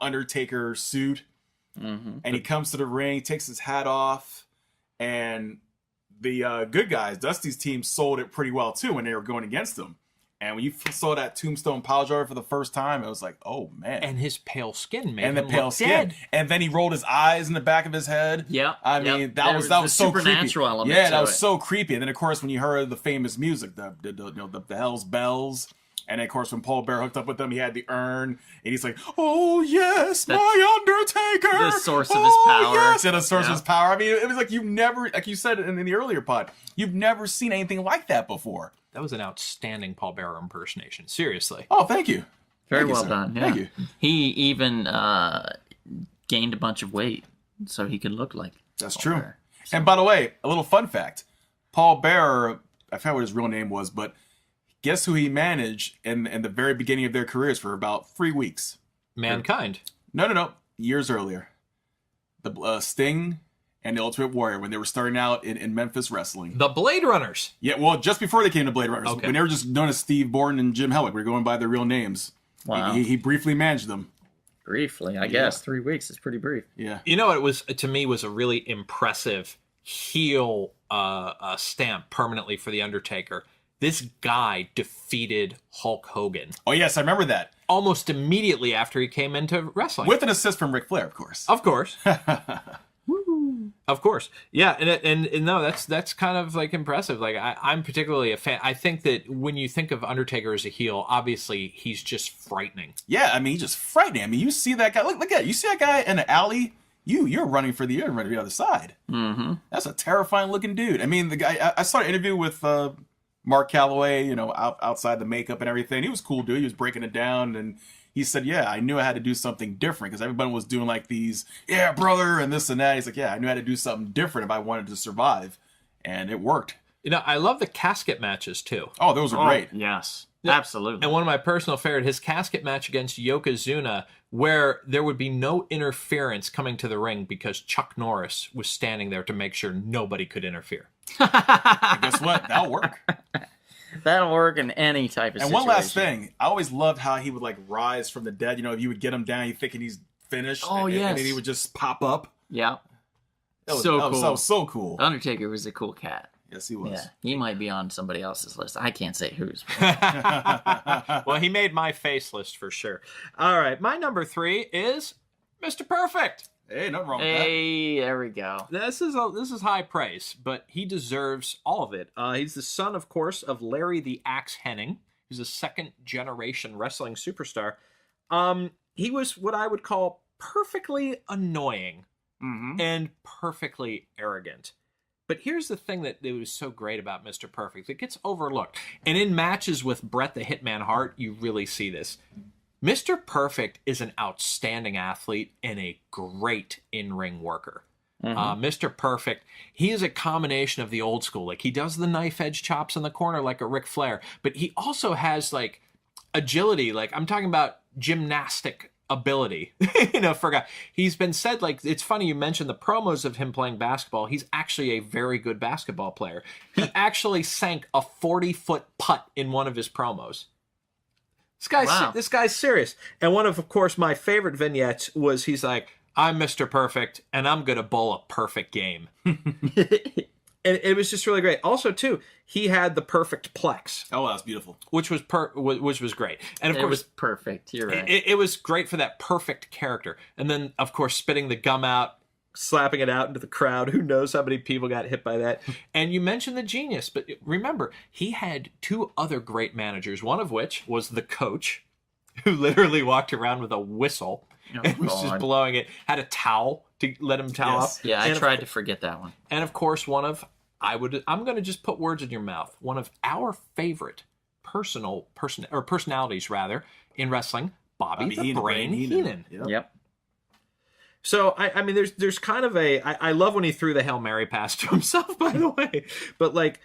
Speaker 3: Undertaker suit, and he comes to the ring, takes his hat off, and the good guys, Dusty's team, sold it pretty well too when they were going against him. And when you saw that Tombstone Piledriver for the first time, it was like, oh man!
Speaker 2: And his pale skin made
Speaker 3: him
Speaker 2: look dead.
Speaker 3: And then he rolled his eyes in the back of his head.
Speaker 4: Yeah,
Speaker 3: I mean that was so creepy.
Speaker 4: Element
Speaker 3: yeah, that was so creepy. And then of course when you heard the famous music, the Hell's Bells, and then, of course when Paul Bearer hooked up with them, he had the urn, and he's like, oh yes, my Undertaker,
Speaker 4: the source of his power.
Speaker 3: Yes, and the source of his power. I mean, it was like you've never, like you said in the earlier pod, you've never seen anything like that before.
Speaker 2: That was an outstanding Paul Bearer impersonation. Seriously.
Speaker 3: Oh, thank you.
Speaker 4: Very
Speaker 3: Thank you,
Speaker 4: well
Speaker 3: sir.
Speaker 4: done. Yeah.
Speaker 3: Thank you.
Speaker 4: He even gained a bunch of weight so he could look like
Speaker 3: That's
Speaker 4: Paul
Speaker 3: true.
Speaker 4: Bearer.
Speaker 3: And by the way, a little fun fact. Paul Bearer, I forgot what his real name was, but guess who he managed in the very beginning of their careers for about 3 weeks?
Speaker 2: Mankind.
Speaker 3: No. Years earlier. The Sting and the Ultimate Warrior, when they were starting out in Memphis wrestling.
Speaker 2: The Blade Runners.
Speaker 3: Yeah, well, just before they came to Blade Runners.
Speaker 2: Okay.
Speaker 3: When they were just known as Steve Borden and Jim Hellick. We're going by their real names.
Speaker 4: Wow.
Speaker 3: He briefly managed them.
Speaker 4: Briefly, I guess. 3 weeks is pretty brief.
Speaker 3: Yeah.
Speaker 2: You know what it was, to me, was a really impressive heel stamp permanently for The Undertaker. This guy defeated Hulk Hogan
Speaker 3: Oh, yes, I remember that.
Speaker 2: almost immediately after he came into wrestling.
Speaker 3: With an assist from Ric Flair, of course.
Speaker 2: Of course. Of course. Yeah, and no, that's kind of like impressive. Like I'm particularly a fan. I think that when you think of Undertaker as a heel, obviously he's just frightening.
Speaker 3: Yeah, I mean, he's just frightening. I mean, you see that guy. Look at it. You see that guy in the alley. You're running for the other side.
Speaker 4: Mm-hmm.
Speaker 3: That's a terrifying looking dude. I mean, the guy. I saw an interview with Mark Calloway. Outside the makeup and everything. He was a cool dude. He was breaking it down, and he said, "Yeah, I knew I had to do something different because everybody was doing like these, yeah, brother, and this and that." He's like, "Yeah, I knew I had to do something different if I wanted to survive," and it worked.
Speaker 2: I love the casket matches too.
Speaker 3: Oh, those are great.
Speaker 4: Yes,
Speaker 2: Yeah.
Speaker 4: absolutely.
Speaker 2: And one of my personal favorite, his casket match against Yokozuna, where there would be no interference coming to the ring because Chuck Norris was standing there to make sure nobody could interfere.
Speaker 3: And guess what? That'll work.
Speaker 4: That'll work in any type of
Speaker 3: And
Speaker 4: situation.
Speaker 3: one last thing, I always loved how he would like rise from the dead. If you would get him down, you thinking he's finished.
Speaker 4: Oh,
Speaker 3: and
Speaker 4: yes.
Speaker 3: then he would just pop up.
Speaker 4: Yeah.
Speaker 3: That was
Speaker 4: So
Speaker 3: that
Speaker 4: cool.
Speaker 3: was so cool.
Speaker 4: Undertaker was a cool cat.
Speaker 3: Yes, he was.
Speaker 4: Yeah. He might be on somebody else's list. I can't say whose.
Speaker 2: Well, he made my face list for sure. All right, my number 3 is Mr. Perfect.
Speaker 3: Hey, nothing wrong with
Speaker 4: Hey, there we go.
Speaker 2: This is high praise, but he deserves all of it. He's the son, of course, of Larry the Axe Hennig. He's a second-generation wrestling superstar. He was what I would call perfectly annoying
Speaker 3: that. Mm-hmm.
Speaker 2: and perfectly arrogant. But here's the thing that was so great about Mr. Perfect. It gets overlooked. And in matches with Bret the Hitman Hart, you really see this. Mr. Perfect is an outstanding athlete and a great in-ring worker. Mr. Perfect, he is a combination of the old school. Like, he does the knife edge chops in the corner like a Ric Flair, but he also has, like, agility. Like, I'm talking about gymnastic ability. For a guy. He's been said, like, it's funny you mentioned the promos of him playing basketball. He's actually a very good basketball player. He actually sank a 40-foot putt in one of his promos. This guy's serious. And one of course, my favorite vignettes was he's like, "I'm Mr. Perfect, and I'm going to bowl a perfect game." And it was just really great. Also, too, he had the perfect plex,
Speaker 3: Oh, that's beautiful.
Speaker 2: which was great. And of
Speaker 4: It
Speaker 2: course,
Speaker 4: was perfect. You're right.
Speaker 2: it was great for that perfect character. And then, of course, spitting the gum out, slapping it out into the crowd. Who knows how many people got hit by that? And you mentioned the genius, but remember, he had 2 other great managers, one of which was the coach, who literally walked around with a whistle and was just
Speaker 4: God.
Speaker 2: blowing it, had a towel to let him towel
Speaker 3: Yes.
Speaker 2: up.
Speaker 4: Yeah, I
Speaker 2: And of
Speaker 4: tried to forget that one.
Speaker 2: And of course, I'm going to just put words in your mouth. One of our favorite personalities rather in wrestling, Bobby the Brain Heenan.
Speaker 3: Yep.
Speaker 4: Yep.
Speaker 2: So I mean, there's kind of I love when he threw the Hail Mary pass to himself, by the way. But like,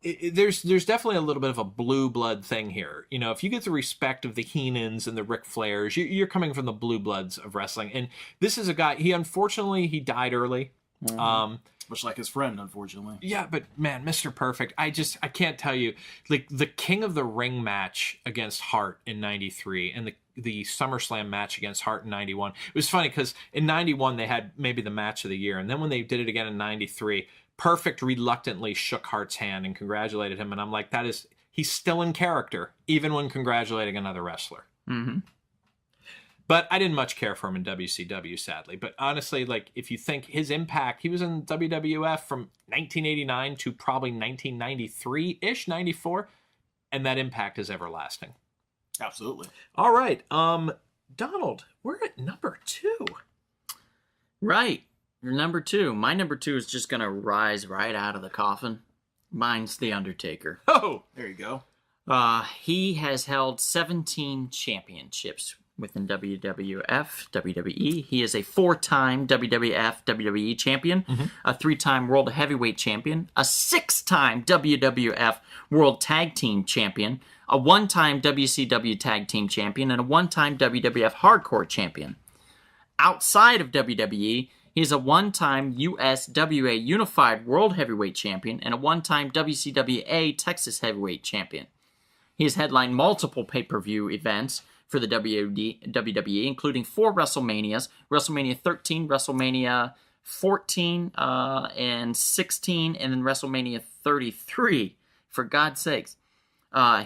Speaker 2: there's definitely a little bit of a blue blood thing here. If you get the respect of the Heenans and the Ric Flairs, you're coming from the blue bloods of wrestling. And this is a guy. He died early.
Speaker 3: Much like his friend, unfortunately.
Speaker 2: Yeah, but man, Mr. Perfect, I can't tell you, like the King of the Ring match against Hart in '93 and the SummerSlam match against Hart in '91. It was funny because in '91 they had maybe the match of the year, and then when they did it again in '93, Perfect reluctantly shook Hart's hand and congratulated him, and I'm like, he's still in character even when congratulating another wrestler.
Speaker 4: Mm-hmm.
Speaker 2: But I didn't much care for him in WCW, sadly. But honestly, like, if you think his impact, he was in WWF from 1989 to probably 1993-ish, 94, and that impact is everlasting.
Speaker 3: Absolutely.
Speaker 2: All right, Donald, we're at number 2.
Speaker 4: Right. Your number 2. My number 2 is just going to rise right out of the coffin. Mine's The Undertaker.
Speaker 2: Oh,
Speaker 3: There you go.
Speaker 4: He has held 17 championships within WWF, WWE. He is a 4-time WWF, WWE champion, a 3-time World Heavyweight champion, a 6-time WWF World Tag Team champion, a 1-time WCW Tag Team champion, and a 1-time WWF Hardcore champion. Outside of WWE, he is a 1-time USWA Unified World Heavyweight champion and a 1-time WCWA Texas Heavyweight champion. He has headlined multiple pay-per-view events for the WWE, including 4 WrestleManias, WrestleMania 13, WrestleMania 14, and 16, and then WrestleMania 33, for God's sakes.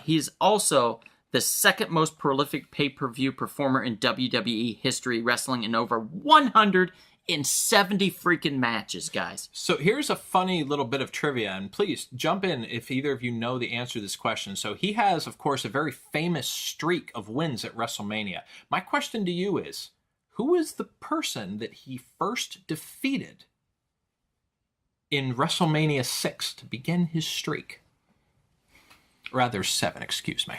Speaker 4: He's also the second most prolific pay-per-view performer in WWE history, wrestling in over 170 freaking matches, guys.
Speaker 2: So here's a funny little bit of trivia, and please jump in if either of you know the answer to this question. So he has, of course, a very famous streak of wins at WrestleMania. My question to you is, who is the person that he first defeated in WrestleMania 6 to begin his streak? Rather, 7, excuse me.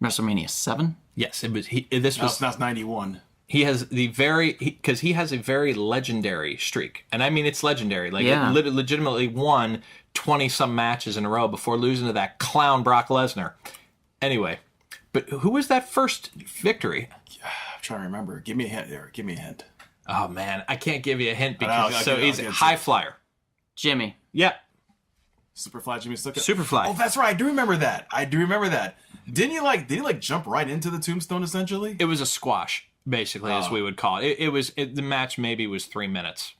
Speaker 4: WrestleMania 7?
Speaker 2: Yes, it was. This was.
Speaker 3: That's 91.
Speaker 2: He has the because he has a very legendary streak, and I mean it's legendary. Like
Speaker 4: Yeah.
Speaker 2: it legitimately won 20-some matches in a row before losing to that clown Brock Lesnar. Anyway, but who was that first victory?
Speaker 3: I'm trying to remember. Give me a hint there. Give me a hint.
Speaker 2: Oh man, I can't give you a hint
Speaker 3: I'll
Speaker 2: because
Speaker 3: give
Speaker 2: he's
Speaker 3: it.
Speaker 2: high flyer.
Speaker 4: Jimmy.
Speaker 2: Yeah,
Speaker 3: Superfly Jimmy Snuka.
Speaker 2: Superfly.
Speaker 3: Oh, that's right. I do remember that. Didn't he jump right into the tombstone essentially?
Speaker 2: it was a squash, basically, as we would call it. The match maybe was 3 minutes.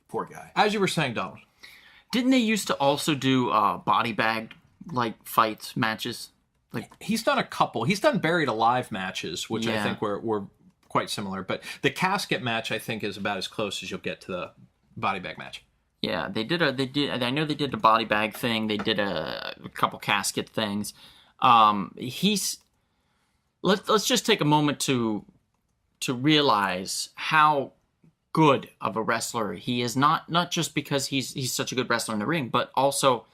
Speaker 3: Poor guy.
Speaker 2: As you were saying, Donald.
Speaker 4: Didn't they used to also do body bag like fights matches? Like
Speaker 2: He's done a couple. He's done buried alive matches, which I
Speaker 4: Yeah.
Speaker 2: think were quite similar. But the casket match, I think, is about as close as you'll get to the body bag match.
Speaker 4: yeah, they did. I know they did the body bag thing. They did a couple casket things. Let's just take a moment to realize how good of a wrestler he is. Not just because he's such a good wrestler in the ring, but also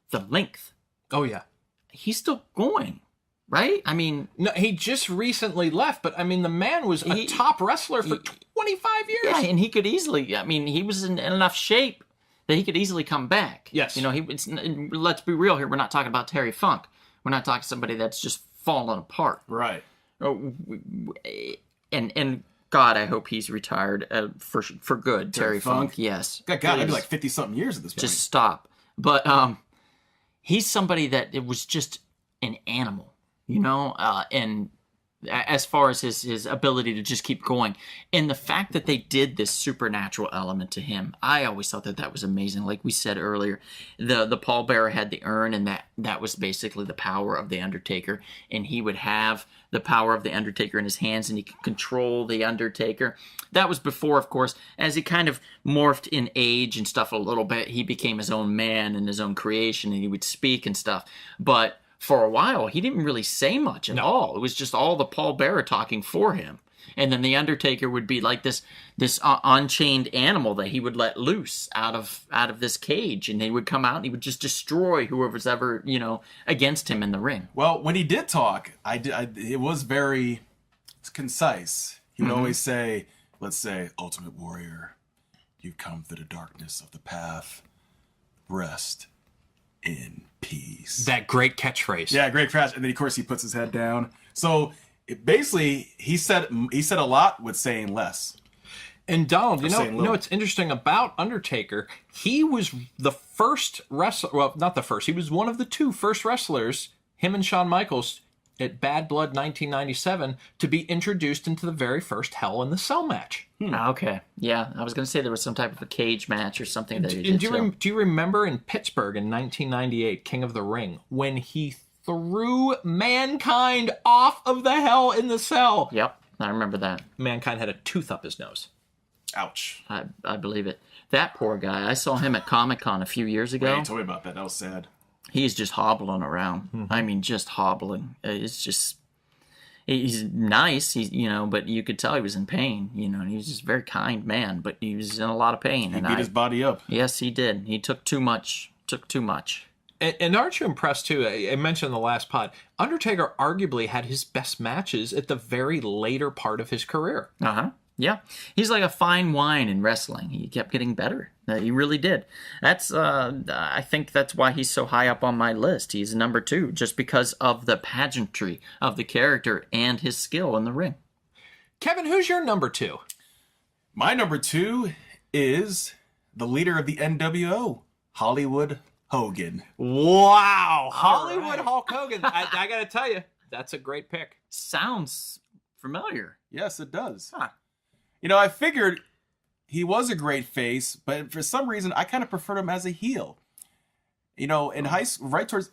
Speaker 4: the length.
Speaker 2: Oh, yeah.
Speaker 4: He's still going, right? I mean,
Speaker 2: No, he just recently left, but I mean, the man was a top wrestler for 25 years.
Speaker 4: yeah, and he could easily. I mean, he was in enough shape that he could easily come back.
Speaker 2: Yes.
Speaker 4: You know, let's be real here. We're not talking about Terry Funk. We're not talking somebody that's just fallen apart.
Speaker 3: Right.
Speaker 4: And God, I hope he's retired for good. Terry Funk, yes.
Speaker 3: That guy, I'd be
Speaker 4: Please,
Speaker 3: like 50-something years at this point.
Speaker 4: just stop. But he's somebody that it was just an animal, you know, and as far as his ability to just keep going. And the fact that they did this supernatural element to him, I always thought that was amazing. Like we said earlier, the pallbearer had the urn, and that was basically the power of the Undertaker, and he would have the power of the Undertaker in his hands, and he could control the Undertaker. That was before, of course, as he kind of morphed in age and stuff a little bit, he became his own man and his own creation, and he would speak and stuff. But for a while, he didn't really say much at all. It was just all the pallbearer talking for him. And then the Undertaker would be like this unchained animal that he would let loose out of this cage, and he would come out and he would just destroy whoever's ever, you know, against him in the ring.
Speaker 3: Well, when he did talk, it was very concise. He would always say, let's say, Ultimate Warrior, you've come through the darkness of the path. Rest in peace.
Speaker 2: That great catchphrase.
Speaker 3: Yeah, great crash. And then, of course, he puts his head down. So, basically, he said a lot with saying less.
Speaker 2: And Donald, you
Speaker 3: saying
Speaker 2: know
Speaker 3: little.
Speaker 2: what's interesting about Undertaker? He was the first wrestler. Well, not the first. He was one of the 2 first wrestlers, him and Shawn Michaels, at Bad Blood 1997, to be introduced into the very first Hell in the Cell match.
Speaker 4: Okay. Yeah, I was going to say there was some type of a cage match or something that he did.
Speaker 2: Do you remember in Pittsburgh in 1998, King of the Ring, when he threw Mankind off of the Hell in the Cell?
Speaker 4: Yep, I remember that.
Speaker 2: Mankind had a tooth up his nose.
Speaker 3: Ouch.
Speaker 4: I believe it. That poor guy, I saw him at Comic-Con a few years ago.
Speaker 3: Yeah, you told me about that. That was sad.
Speaker 4: He's just hobbling around. I mean, just hobbling. It's just, he's nice, but you could tell he was in pain, and he was just a very kind man, but he was in a lot of pain.
Speaker 3: He beat his body up.
Speaker 4: Yes, he did. He took too much.
Speaker 2: And aren't you impressed too? I mentioned in the last pod, Undertaker arguably had his best matches at the very later part of his career.
Speaker 4: Yeah, he's like a fine wine in wrestling. He kept getting better. He really did. That's I think that's why he's so high up on my list. He's number 2, just because of the pageantry of the character and his skill in the ring.
Speaker 2: Kevin, who's your number 2?
Speaker 3: My number 2 is the leader of the NWO, Hollywood Hogan.
Speaker 2: Wow, Hollywood Hulk Hogan. I got to tell you, that's a great pick.
Speaker 4: Sounds familiar.
Speaker 3: Yes, it does.
Speaker 4: Huh.
Speaker 3: You know, I figured he was a great face, but for some reason, I kind of preferred him as a heel. You know, in high school, right towards...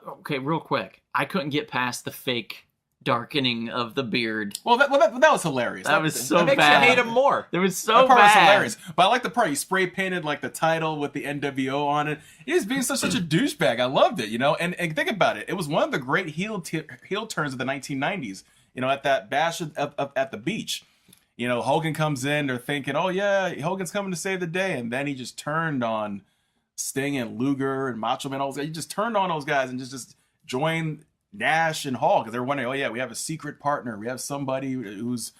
Speaker 4: Okay, real quick. I couldn't get past the fake darkening of the beard.
Speaker 3: Well, that was hilarious.
Speaker 4: That was so
Speaker 2: That makes
Speaker 4: bad.
Speaker 2: you hate him more.
Speaker 4: It was so
Speaker 3: That part was
Speaker 4: bad.
Speaker 3: hilarious. But I like the part he spray painted like the title with the NWO on it. He was being such a douchebag. I loved it, you know. And think about it. It was one of the great heel turns of the 1990s. You know, at that bash at the beach. You know, Hogan comes in. They're thinking, oh yeah, Hogan's coming to save the day, and then he just turned on Sting and Luger and Macho Man. All those guys. He just turned on those guys and just joined Nash and Hall because they're wondering, oh yeah, we have a secret partner. We have somebody who's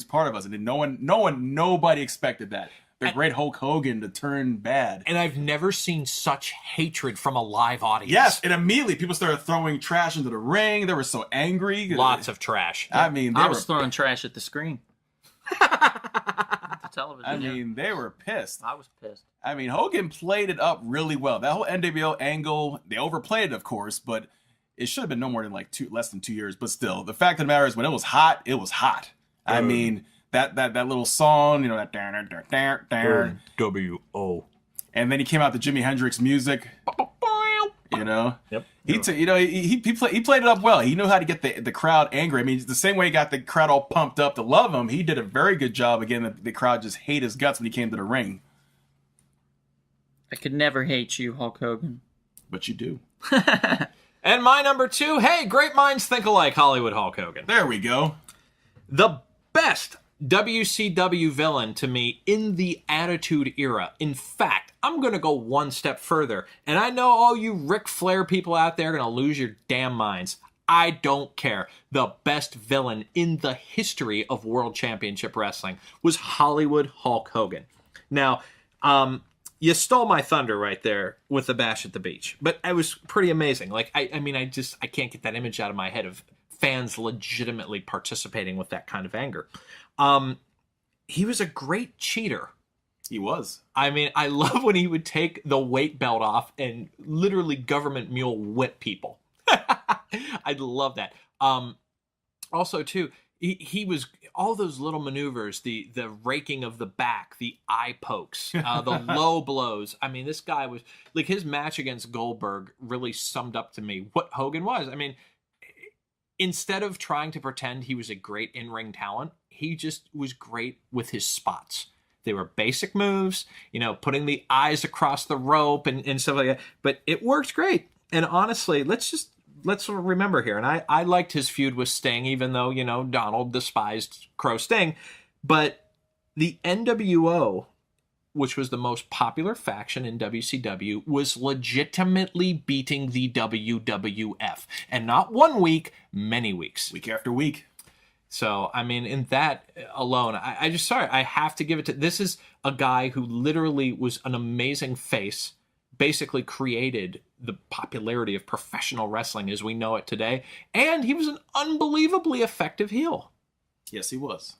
Speaker 3: part of us, and then nobody expected that. The great Hulk Hogan to turn bad.
Speaker 2: And I've never seen such hatred from a live audience.
Speaker 3: Yes, and immediately people started throwing trash into the ring. They were so angry.
Speaker 2: Lots of trash.
Speaker 3: I mean,
Speaker 4: I was throwing trash at the screen. The television.
Speaker 3: I mean, they were pissed.
Speaker 4: I was pissed.
Speaker 3: I mean, Hogan played it up really well. That whole NWO angle, they overplayed it, of course, but it should have been no more than like less than 2 years. But still, the fact of the matter is, when it was hot, it was hot. I mean, that little song, you know, that
Speaker 2: W-O.
Speaker 3: and then he came out to Jimi Hendrix music. You know,
Speaker 2: Yep.
Speaker 3: He played it up well. He knew how to get the crowd angry. I mean, the same way he got the crowd all pumped up to love him, he did a very good job again. The crowd just hate his guts when he came to the ring.
Speaker 4: I could never hate you, Hulk Hogan.
Speaker 3: But you do.
Speaker 2: And my number 2, hey, great minds think alike, Hollywood Hulk Hogan.
Speaker 3: There we go.
Speaker 2: The best WCW villain to me in the Attitude Era. In fact, I'm going to go one step further. And I know all you Ric Flair people out there are going to lose your damn minds. I don't care. The best villain in the history of World Championship Wrestling was Hollywood Hulk Hogan. Now, you stole my thunder right there with the bash at the beach. But it was pretty amazing. Like, I mean, I can't get that image out of my head of fans legitimately participating with that kind of anger. He was a great cheater.
Speaker 3: He was.
Speaker 2: I mean, I love when he would take the weight belt off and literally government mule whip people. I love that. Also, too, he was all those little maneuvers, the raking of the back, the eye pokes, the low blows. I mean, this guy was like, his match against Goldberg really summed up to me what Hogan was. I mean, instead of trying to pretend he was a great in-ring talent, he just was great with his spots. They were basic moves, you know, putting the eyes across the rope and stuff like that. But it worked great. And honestly, let's remember here. And I liked his feud with Sting, even though, you know, Donald despised Crow Sting. But the NWO, which was the most popular faction in WCW, was legitimately beating the WWF. And not 1 week, many weeks.
Speaker 3: Week after week.
Speaker 2: So, I mean, in that alone, I just, sorry, I have to give it to, this is a guy who literally was an amazing face, basically created the popularity of professional wrestling as we know it today, and he was an unbelievably effective heel.
Speaker 3: Yes, he was.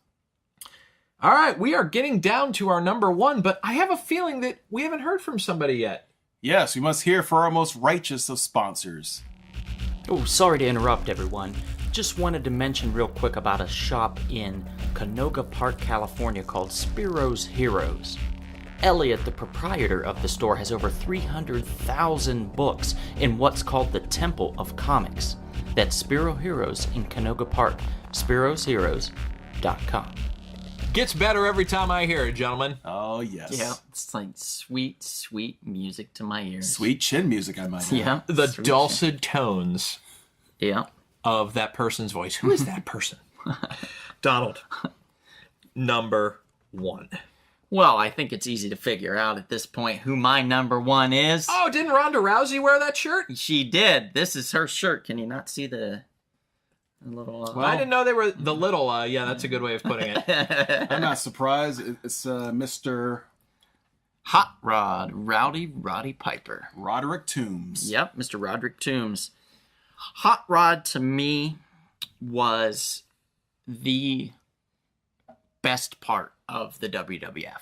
Speaker 2: All right, we are getting down to our number 1, but I have a feeling that we haven't heard from somebody yet.
Speaker 3: Yes, we must hear for our most righteous of sponsors.
Speaker 5: Oh, sorry to interrupt, everyone. Just wanted to mention real quick about a shop in Canoga Park, California called Spiro's Heroes. Elliot, the proprietor of the store, has over 300,000 books in what's called the Temple of Comics. That's Spiro Heroes in Canoga Park, spirosheroes.com.
Speaker 2: Gets better every time I hear it, gentlemen.
Speaker 3: Oh, yes.
Speaker 4: Yeah, it's like sweet, sweet music to my ears.
Speaker 3: Sweet chin music, I might add.
Speaker 4: Yeah.
Speaker 2: The
Speaker 4: sweet
Speaker 2: dulcet tones
Speaker 4: Yeah.
Speaker 2: of that person's voice. Who is that person? Donald. Number 1.
Speaker 4: Well, I think it's easy to figure out at this point who my number one is.
Speaker 2: Oh, didn't Ronda Rousey wear that shirt?
Speaker 4: She did. This is her shirt. Can you not see the little...
Speaker 2: I didn't know they were the little, yeah, that's a good way of putting it.
Speaker 3: I'm not surprised. It's Mr.
Speaker 4: Hot Rod, Rowdy Roddy Piper.
Speaker 3: Roderick Toombs.
Speaker 4: Yep, Mr. Roderick Toombs. Hot Rod, to me, was the best part of the WWF.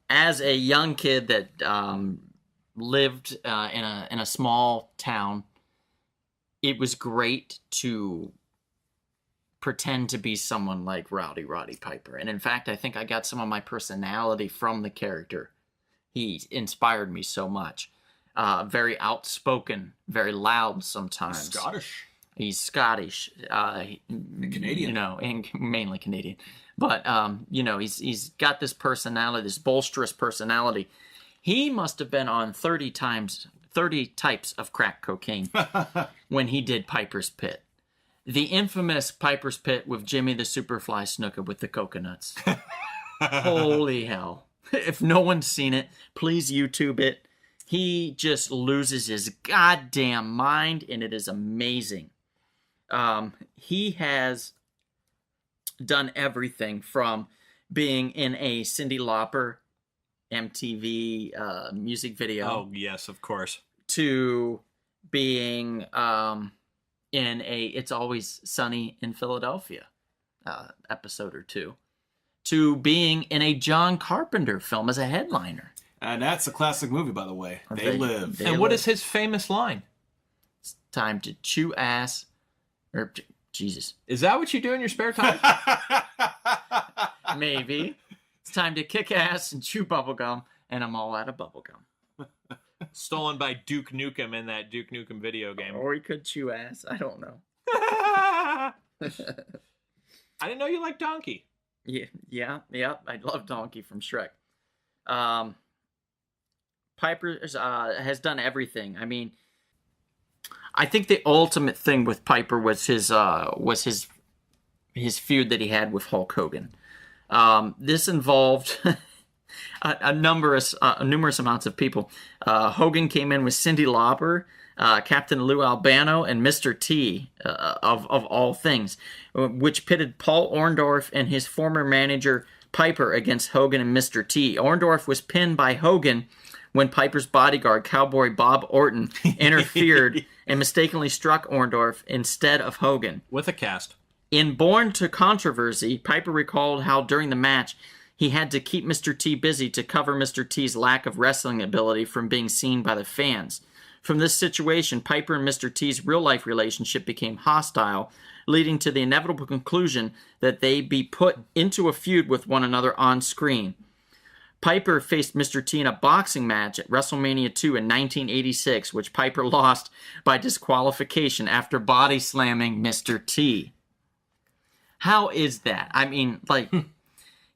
Speaker 4: As a young kid that lived in a small town, it was great to pretend to be someone like Rowdy Roddy Piper. And in fact, I think I got some of my personality from the character. He inspired me so much. Very outspoken, very loud sometimes.
Speaker 3: Scottish.
Speaker 4: He's Scottish.
Speaker 3: Canadian.
Speaker 4: You know, and mainly Canadian. But, you know, he's got this personality, this boisterous personality. He must have been on 30 types of crack cocaine when he did Piper's Pit. The infamous Piper's Pit with Jimmy the Superfly Snuka with the coconuts. Holy hell. If no one's seen it, please YouTube it. He just loses his goddamn mind, and it is amazing. He has done everything from being in a Cyndi Lauper MTV music video.
Speaker 2: Oh, yes, of course.
Speaker 4: To being in a It's Always Sunny in Philadelphia episode or two. To being in a John Carpenter film as a headliner.
Speaker 3: And that's a classic movie, by the way. They Live.
Speaker 2: And what is his famous line?
Speaker 4: It's time to chew ass. Or, Jesus.
Speaker 2: Is that what you do in your spare time?
Speaker 4: Maybe. It's time to kick ass and chew bubblegum, and I'm all out of bubblegum.
Speaker 2: Stolen by Duke Nukem in that Duke Nukem video game.
Speaker 4: Or he could chew ass. I don't know.
Speaker 2: I didn't know you liked Donkey.
Speaker 4: Yeah. I love Donkey from Shrek. Piper has done everything. I mean, I think the ultimate thing with Piper was his feud that he had with Hulk Hogan. This involved numerous amounts of people. Hogan came in with Cyndi Lauper, Captain Lou Albano, and Mr. T, of all things, which pitted Paul Orndorff and his former manager Piper against Hogan and Mr. T. Orndorff was pinned by Hogan when Piper's bodyguard, Cowboy Bob Orton, interfered and mistakenly struck Orndorff instead of Hogan.
Speaker 2: With a cast.
Speaker 4: In Born to Controversy, Piper recalled how during the match he had to keep Mr. T busy to cover Mr. T's lack of wrestling ability from being seen by the fans. From this situation, Piper and Mr. T's real-life relationship became hostile, leading to the inevitable conclusion that they be put into a feud with one another on screen. Piper faced Mr. T in a boxing match at WrestleMania 2 in 1986, which Piper lost by disqualification after body slamming Mr. T. How is that? I mean, like,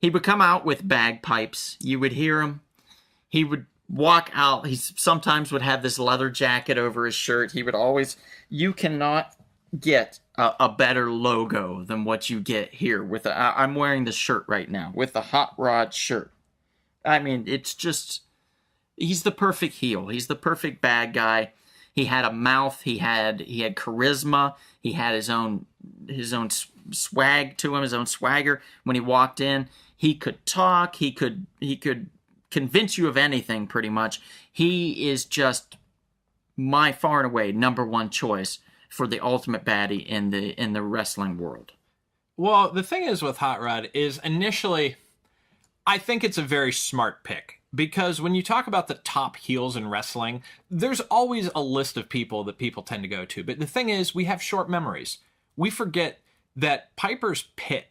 Speaker 4: he would come out with bagpipes. You would hear him. He would walk out. He sometimes would have this leather jacket over his shirt. He would always... You cannot get a better logo than what you get here. With I'm wearing this shirt right now, with the Hot Rod shirt. I mean, it's just... He's the perfect heel. He's the perfect bad guy. He had a mouth. He had charisma. He had his own swag to him, his own swagger. When he walked in, he could talk. He could convince you of anything, pretty much. He is just my far and away number one choice for the ultimate baddie in the wrestling world.
Speaker 2: Well, the thing is with Hot Rod is initially, I think it's a very smart pick. Because when you talk about the top heels in wrestling, there's always a list of people that people tend to go to. But the thing is, we have short memories. We forget that Piper's Pit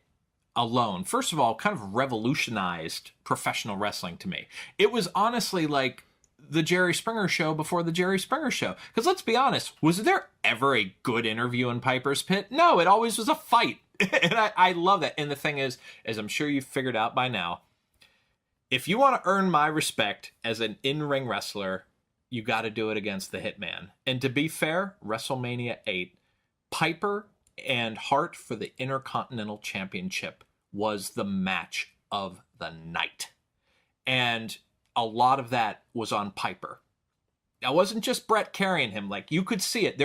Speaker 2: alone, first of all, kind of revolutionized professional wrestling to me. It was honestly like the Jerry Springer Show before the Jerry Springer Show. Because let's be honest, was there ever a good interview in Piper's Pit? No, it always was a fight. And I love that. And the thing is, as I'm sure you've figured out by now, if you want to earn my respect as an in-ring wrestler, you got to do it against the Hitman. And to be fair, WrestleMania 8, Piper and Hart for the Intercontinental Championship was the match of the night. And a lot of that was on Piper. It wasn't just Brett carrying him. Like, you could see it.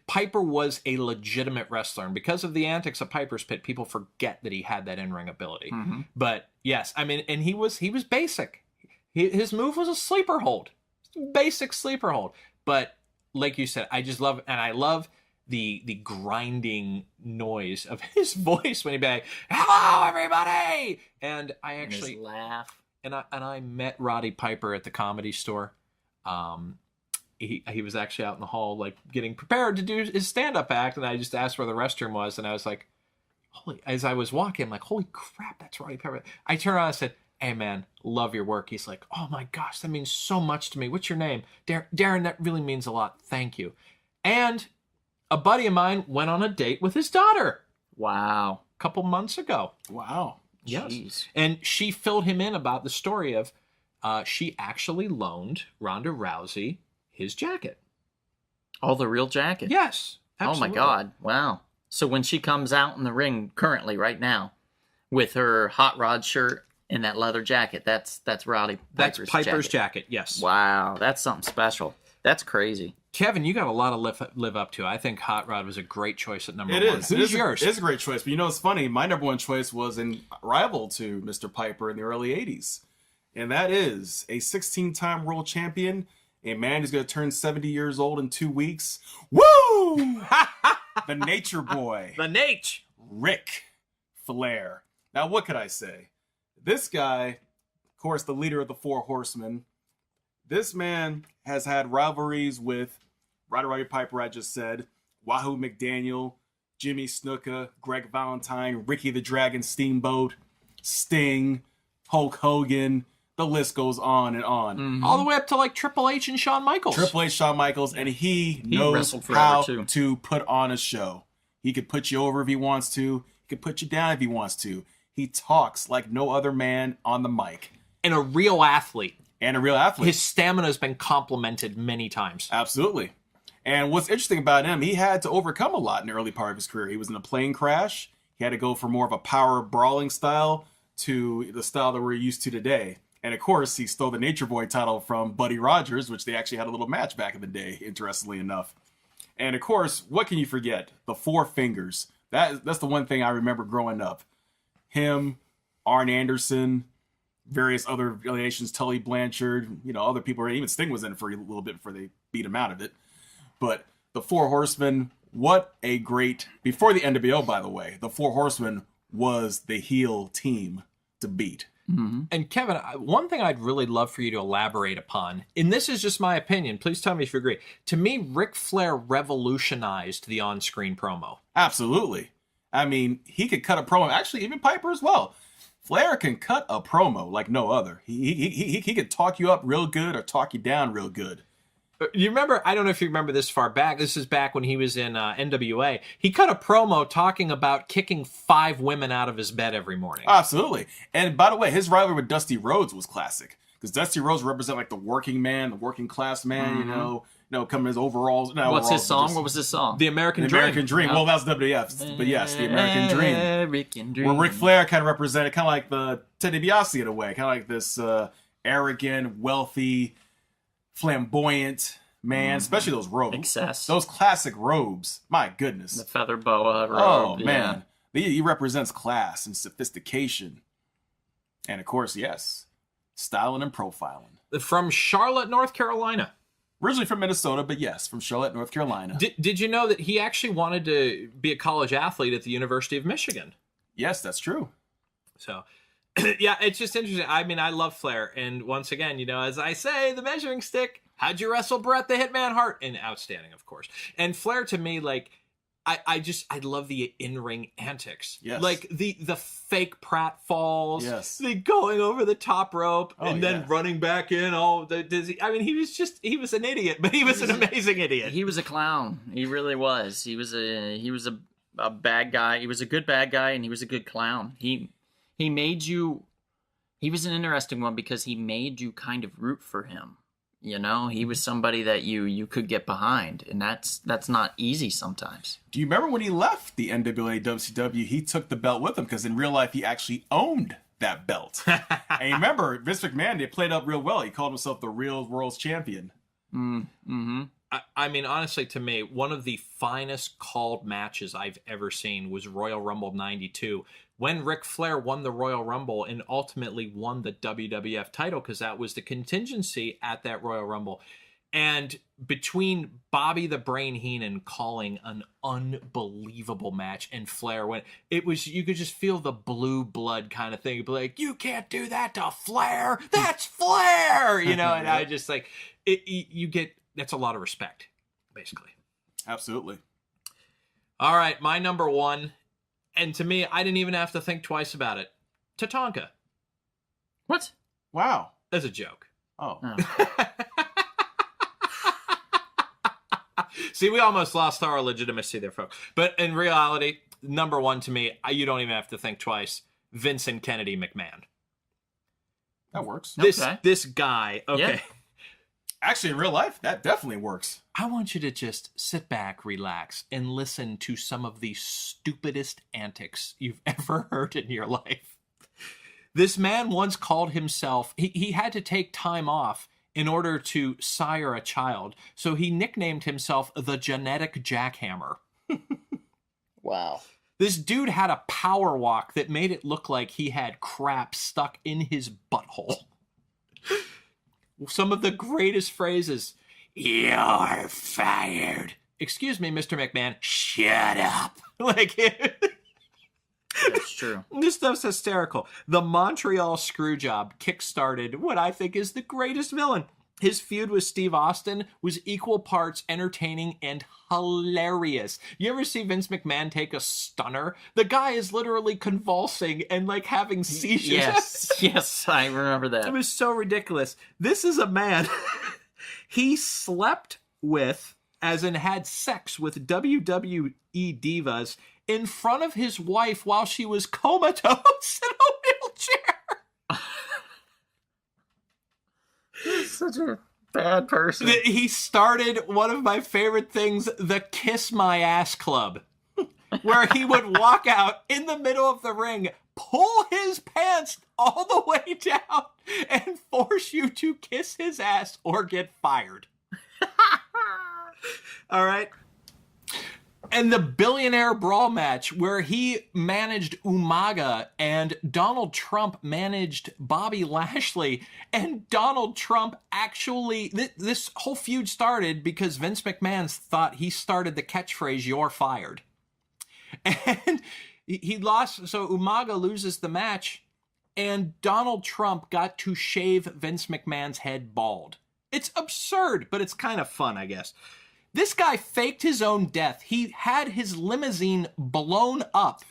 Speaker 2: Piper was a legitimate wrestler. And because of the antics of Piper's Pit, people forget that he had that in-ring ability. But yes, I mean, and he was basic. His move was a sleeper hold. Basic sleeper hold. But like you said, I just love, and I love the grinding noise of his voice when he'd be like, "Hello, everybody!" And I actually
Speaker 4: His laugh.
Speaker 2: And I met Roddy Piper at the Comedy Store. He was actually out in the hall, like, getting prepared to do his stand-up act, and I just asked where the restroom was, and I was like, as I was walking, I'm like, holy crap, that's Roddy Piper. I turned around and said, "Hey, man, love your work." He's like, "Oh my gosh, that means so much to me. What's your name?" Darren, that really means a lot. Thank you." And a buddy of mine went on a date with his daughter
Speaker 4: Wow.
Speaker 2: a couple months ago.
Speaker 3: Wow.
Speaker 2: Yes.
Speaker 4: Jeez.
Speaker 2: And she filled him in about the story of she actually loaned Ronda Rousey his jacket.
Speaker 4: Oh, the real jacket.
Speaker 2: Yes. Absolutely.
Speaker 4: Oh my God. Wow. So when she comes out in the ring currently right now with her hot rod shirt and that leather jacket, that's Roddy
Speaker 2: That's
Speaker 4: Piper's
Speaker 2: Piper's jacket. Yes.
Speaker 4: Wow, that's something special. That's crazy.
Speaker 2: Kevin, you got a lot to live up to. I think Hot Rod was a great choice at number
Speaker 3: It
Speaker 2: one.
Speaker 3: is.
Speaker 2: Who's yours?
Speaker 3: It is a great choice. But you know, it's funny. My number one choice was in rival to Mr. Piper in the early 80s. And that is a 16-time world champion, a man who's going to turn 70 years old in 2 weeks. Woo! The Nature Boy.
Speaker 2: The Nate.
Speaker 3: Ric Flair. Now, what could I say? This guy, of course, the leader of the Four Horsemen, this man has had rivalries with Roddy Piper, I just said, Wahoo McDaniel, Jimmy Snuka, Greg Valentine, Ricky the Dragon Steamboat, Sting, Hulk Hogan. The list goes on and on.
Speaker 2: All the way up to like Triple H and Shawn Michaels.
Speaker 3: Triple H, Shawn Michaels, and he knows
Speaker 4: wrestled forever,
Speaker 3: how
Speaker 4: too.
Speaker 3: to put on a show. He could put you over if he wants to. He could put you down if he wants to. He talks like no other man on the mic.
Speaker 2: And a real athlete.
Speaker 3: And a real athlete.
Speaker 2: His stamina has been complimented many times.
Speaker 3: Absolutely. And what's interesting about him, he had to overcome a lot in the early part of his career. He was in a plane crash. He had to go from more of a power brawling style to the style that we're used to today. And of course, he stole the Nature Boy title from Buddy Rogers, which they actually had a little match back in the day, interestingly enough. And of course, what can you forget? The Four Fingers. That's the one thing I remember growing up. Him, Arn Anderson, various other affiliations, Tully Blanchard, other people, even Sting was in it for a little bit before they beat him out of it. But the Four Horsemen, what a great, before the NWO, by the way, the Four Horsemen was the heel team to beat.
Speaker 2: And Kevin, one thing I'd really love for you to elaborate upon, and this is just my opinion, please tell me if you agree. To me, Ric Flair revolutionized the on-screen promo.
Speaker 3: Absolutely. I mean, he could cut a promo. Actually, even Piper as well. Flair can cut a promo like no other. He could talk you up real good or talk you down real good.
Speaker 2: You remember, I don't know if you remember this far back, this is back when he was in NWA. He cut a promo talking about kicking 5 women out of his bed every morning.
Speaker 3: Absolutely. And by the way, his rivalry with Dusty Rhodes was classic. Because Dusty Rhodes represent like the working man, the working class man, coming in his overalls.
Speaker 4: What's his song? What was his song?
Speaker 2: The American
Speaker 3: The
Speaker 2: Dream.
Speaker 3: American Dream. Well, that was WWF. But yes, the American Dream.
Speaker 4: American Dream.
Speaker 3: Where Ric Flair kind of represented kind of like the Ted DiBiase in a way. Kind of like this arrogant, wealthy, flamboyant man. Especially those robes.
Speaker 4: Excess.
Speaker 3: Those classic robes. My goodness.
Speaker 4: The feather boa robe.
Speaker 3: Oh,
Speaker 4: yeah.
Speaker 3: man. He represents class and sophistication. And of course, yes, styling and profiling.
Speaker 2: From Charlotte, North Carolina.
Speaker 3: Originally from Minnesota, but yes, from Charlotte, North Carolina.
Speaker 2: Did you know that he actually wanted to be a college athlete at the University of Michigan?
Speaker 3: Yes, that's true.
Speaker 2: So, yeah, it's just interesting. I mean, I love Flair. And once again, as I say, the measuring stick, how'd you wrestle Bret the Hitman Hart? And outstanding, of course. And Flair, to me, like, I love the in-ring antics.
Speaker 3: Yes.
Speaker 2: Like the fake pratfalls.
Speaker 3: Yes.
Speaker 2: The going over the top rope and then
Speaker 3: yeah.
Speaker 2: running back in. Oh, the dizzy. I mean, he was an idiot, but he was an amazing idiot.
Speaker 4: He was a clown. He really was. He was a bad guy. He was a good bad guy, and he was a good clown. He made you. He was an interesting one because he made you kind of root for him. He was somebody that you could get behind, and that's not easy sometimes.
Speaker 3: Do you remember when he left the NWA WCW, he took the belt with him because in real life he actually owned that belt. And you remember, Vince McMahon, they played up real well. He called himself the real world's champion.
Speaker 4: Mm-hmm.
Speaker 2: I mean, honestly, to me, one of the finest called matches I've ever seen was Royal Rumble 92, when Ric Flair won the Royal Rumble and ultimately won the WWF title, because that was the contingency at that Royal Rumble. And between Bobby the Brain Heenan calling an unbelievable match and Flair went, it was, you could just feel the blue blood kind of thing. You'd be like, you can't do that to Flair. That's Flair, you know. And I just like you get, that's a lot of respect, basically.
Speaker 3: Absolutely.
Speaker 2: All right, my number one, and to me, I didn't even have to think twice about it. Tatanka.
Speaker 4: What?
Speaker 3: Wow.
Speaker 2: As a joke.
Speaker 3: Oh.
Speaker 2: See, we almost lost our legitimacy there, folks. But in reality, number one to me, you don't even have to think twice. Vincent Kennedy McMahon.
Speaker 3: That works.
Speaker 2: This guy, okay.
Speaker 4: Yeah.
Speaker 3: Actually, in real life, that definitely works.
Speaker 2: I want you to just sit back, relax, and listen to some of the stupidest antics you've ever heard in your life. This man once called himself, he had to take time off in order to sire a child, so he nicknamed himself the Genetic Jackhammer.
Speaker 4: Wow.
Speaker 2: This dude had a power walk that made it look like he had crap stuck in his butthole. Some of the greatest phrases. You're fired. Excuse me, Mr. McMahon. Shut up. Like,
Speaker 4: That's true.
Speaker 2: this stuff's hysterical. The Montreal Screwjob kickstarted what I think is the greatest villain. His feud with Steve Austin was equal parts entertaining and hilarious. You ever see Vince McMahon take a stunner? The guy is literally convulsing and like having seizures.
Speaker 4: Yes, I remember that.
Speaker 2: It was so ridiculous. This is a man he slept with, as in had sex with WWE divas in front of his wife while she was comatose in a wheelchair.
Speaker 4: He's such a bad person.
Speaker 2: He started one of my favorite things, the Kiss My Ass Club, where he would walk out in the middle of the ring, pull his pants all the way down, and force you to kiss his ass or get fired. All right? And the Billionaire Brawl match, where he managed Umaga and Donald Trump managed Bobby Lashley, and Donald Trump actually, this whole feud started because Vince McMahon thought he started the catchphrase, "You're fired." And he lost, so Umaga loses the match, and Donald Trump got to shave Vince McMahon's head bald. It's absurd, but it's kind of fun, I guess. This guy faked his own death. He had his limousine blown up,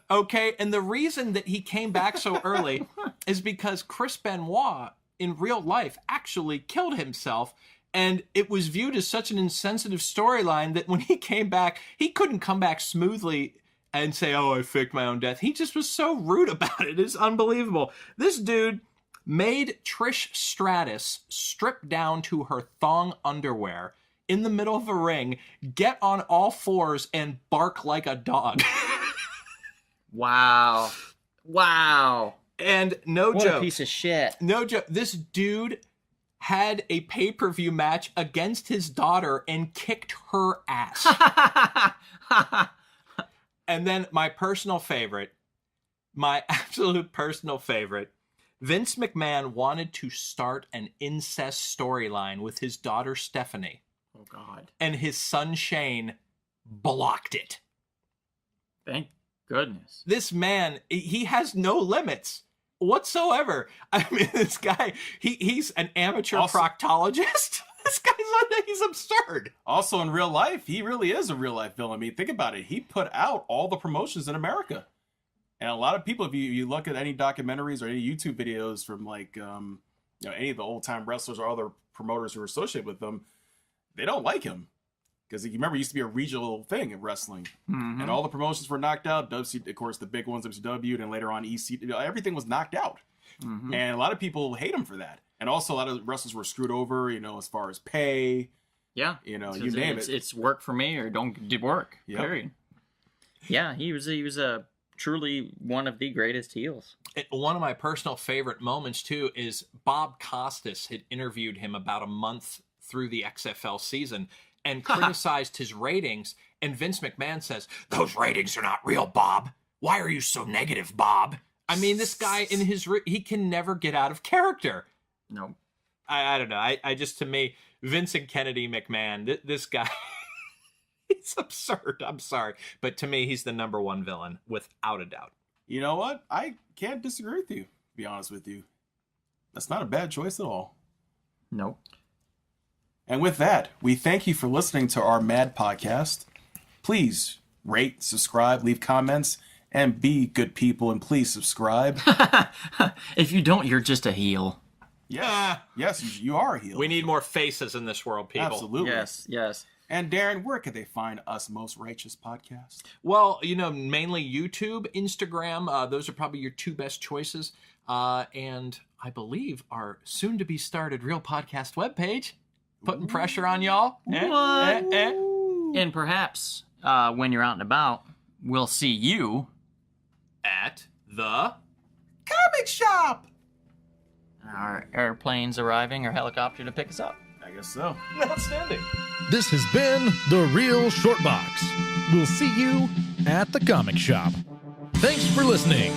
Speaker 2: okay? And the reason that he came back so early is because Chris Benoit, in real life, actually killed himself, and it was viewed as such an insensitive storyline that when he came back, he couldn't come back smoothly and say, oh, I faked my own death. He just was so rude about it. It's unbelievable. This dude made Trish Stratus strip down to her thong underwear in the middle of a ring, get on all fours, and bark like a dog.
Speaker 4: Wow.
Speaker 2: And no
Speaker 4: What
Speaker 2: joke.
Speaker 4: a piece of shit.
Speaker 2: No joke. This dude had a pay-per-view match against his daughter and kicked her ass. And then my personal favorite, my absolute personal favorite, Vince McMahon wanted to start an incest storyline with his daughter Stephanie.
Speaker 4: Oh, God.
Speaker 2: And his son Shane blocked it.
Speaker 4: Thank goodness.
Speaker 2: This man, he has no limits whatsoever. I mean, this guy, he's an amateur proctologist. This guy's he's absurd.
Speaker 3: Also, in real life, he really is a real life villain. I mean, think about it. He put out all the promotions in America. And a lot of people, if you look at any documentaries or any YouTube videos from like, any of the old time wrestlers or other promoters who are associated with them, they don't like him. Because you remember, it used to be a regional thing in wrestling.
Speaker 4: Mm-hmm.
Speaker 3: And all the promotions were knocked out. Of course, the big ones, WCW, and later on EC, everything was knocked out.
Speaker 4: Mm-hmm.
Speaker 3: And a lot of people hate him for that. And also, a lot of wrestlers were screwed over, as far as pay.
Speaker 4: Yeah.
Speaker 3: You name it.
Speaker 4: It's work for me or don't do work.
Speaker 3: Yep.
Speaker 4: Period. Yeah, he was a truly one of the greatest heels.
Speaker 2: One of my personal favorite moments, too, is Bob Costas had interviewed him about a month through the XFL season and criticized his ratings. And Vince McMahon says, "Those ratings are not real, Bob. Why are you so negative, Bob?" I mean, this guy, he can never get out of character.
Speaker 4: No.
Speaker 2: I don't know. I just, to me, Vincent Kennedy McMahon, this guy, it's absurd. I'm sorry. But to me, he's the number one villain, without a doubt.
Speaker 3: You know what? I can't disagree with you, to be honest with you. That's not a bad choice at all.
Speaker 4: Nope.
Speaker 3: And with that, we thank you for listening to our Mad Podcast. Please rate, subscribe, leave comments, and be good people, and please subscribe.
Speaker 4: If you don't, you're just a heel.
Speaker 3: Yes, yes, you are a heel.
Speaker 2: We need more faces in this world, people.
Speaker 3: Absolutely.
Speaker 4: Yes.
Speaker 3: And Darren, where can they find us Most Righteous Podcast?
Speaker 2: Well, mainly YouTube, Instagram. Those are probably your two best choices. And I believe our soon-to-be started Real Podcast webpage. Putting pressure on y'all.
Speaker 4: And perhaps when you're out and about, we'll see you
Speaker 2: At the
Speaker 3: Comic Shop!
Speaker 4: our airplanes arriving or helicopter to pick us up.
Speaker 3: I guess so.
Speaker 2: Outstanding.
Speaker 1: This has been The Real Short Box. We'll see you at the comic shop. Thanks for listening.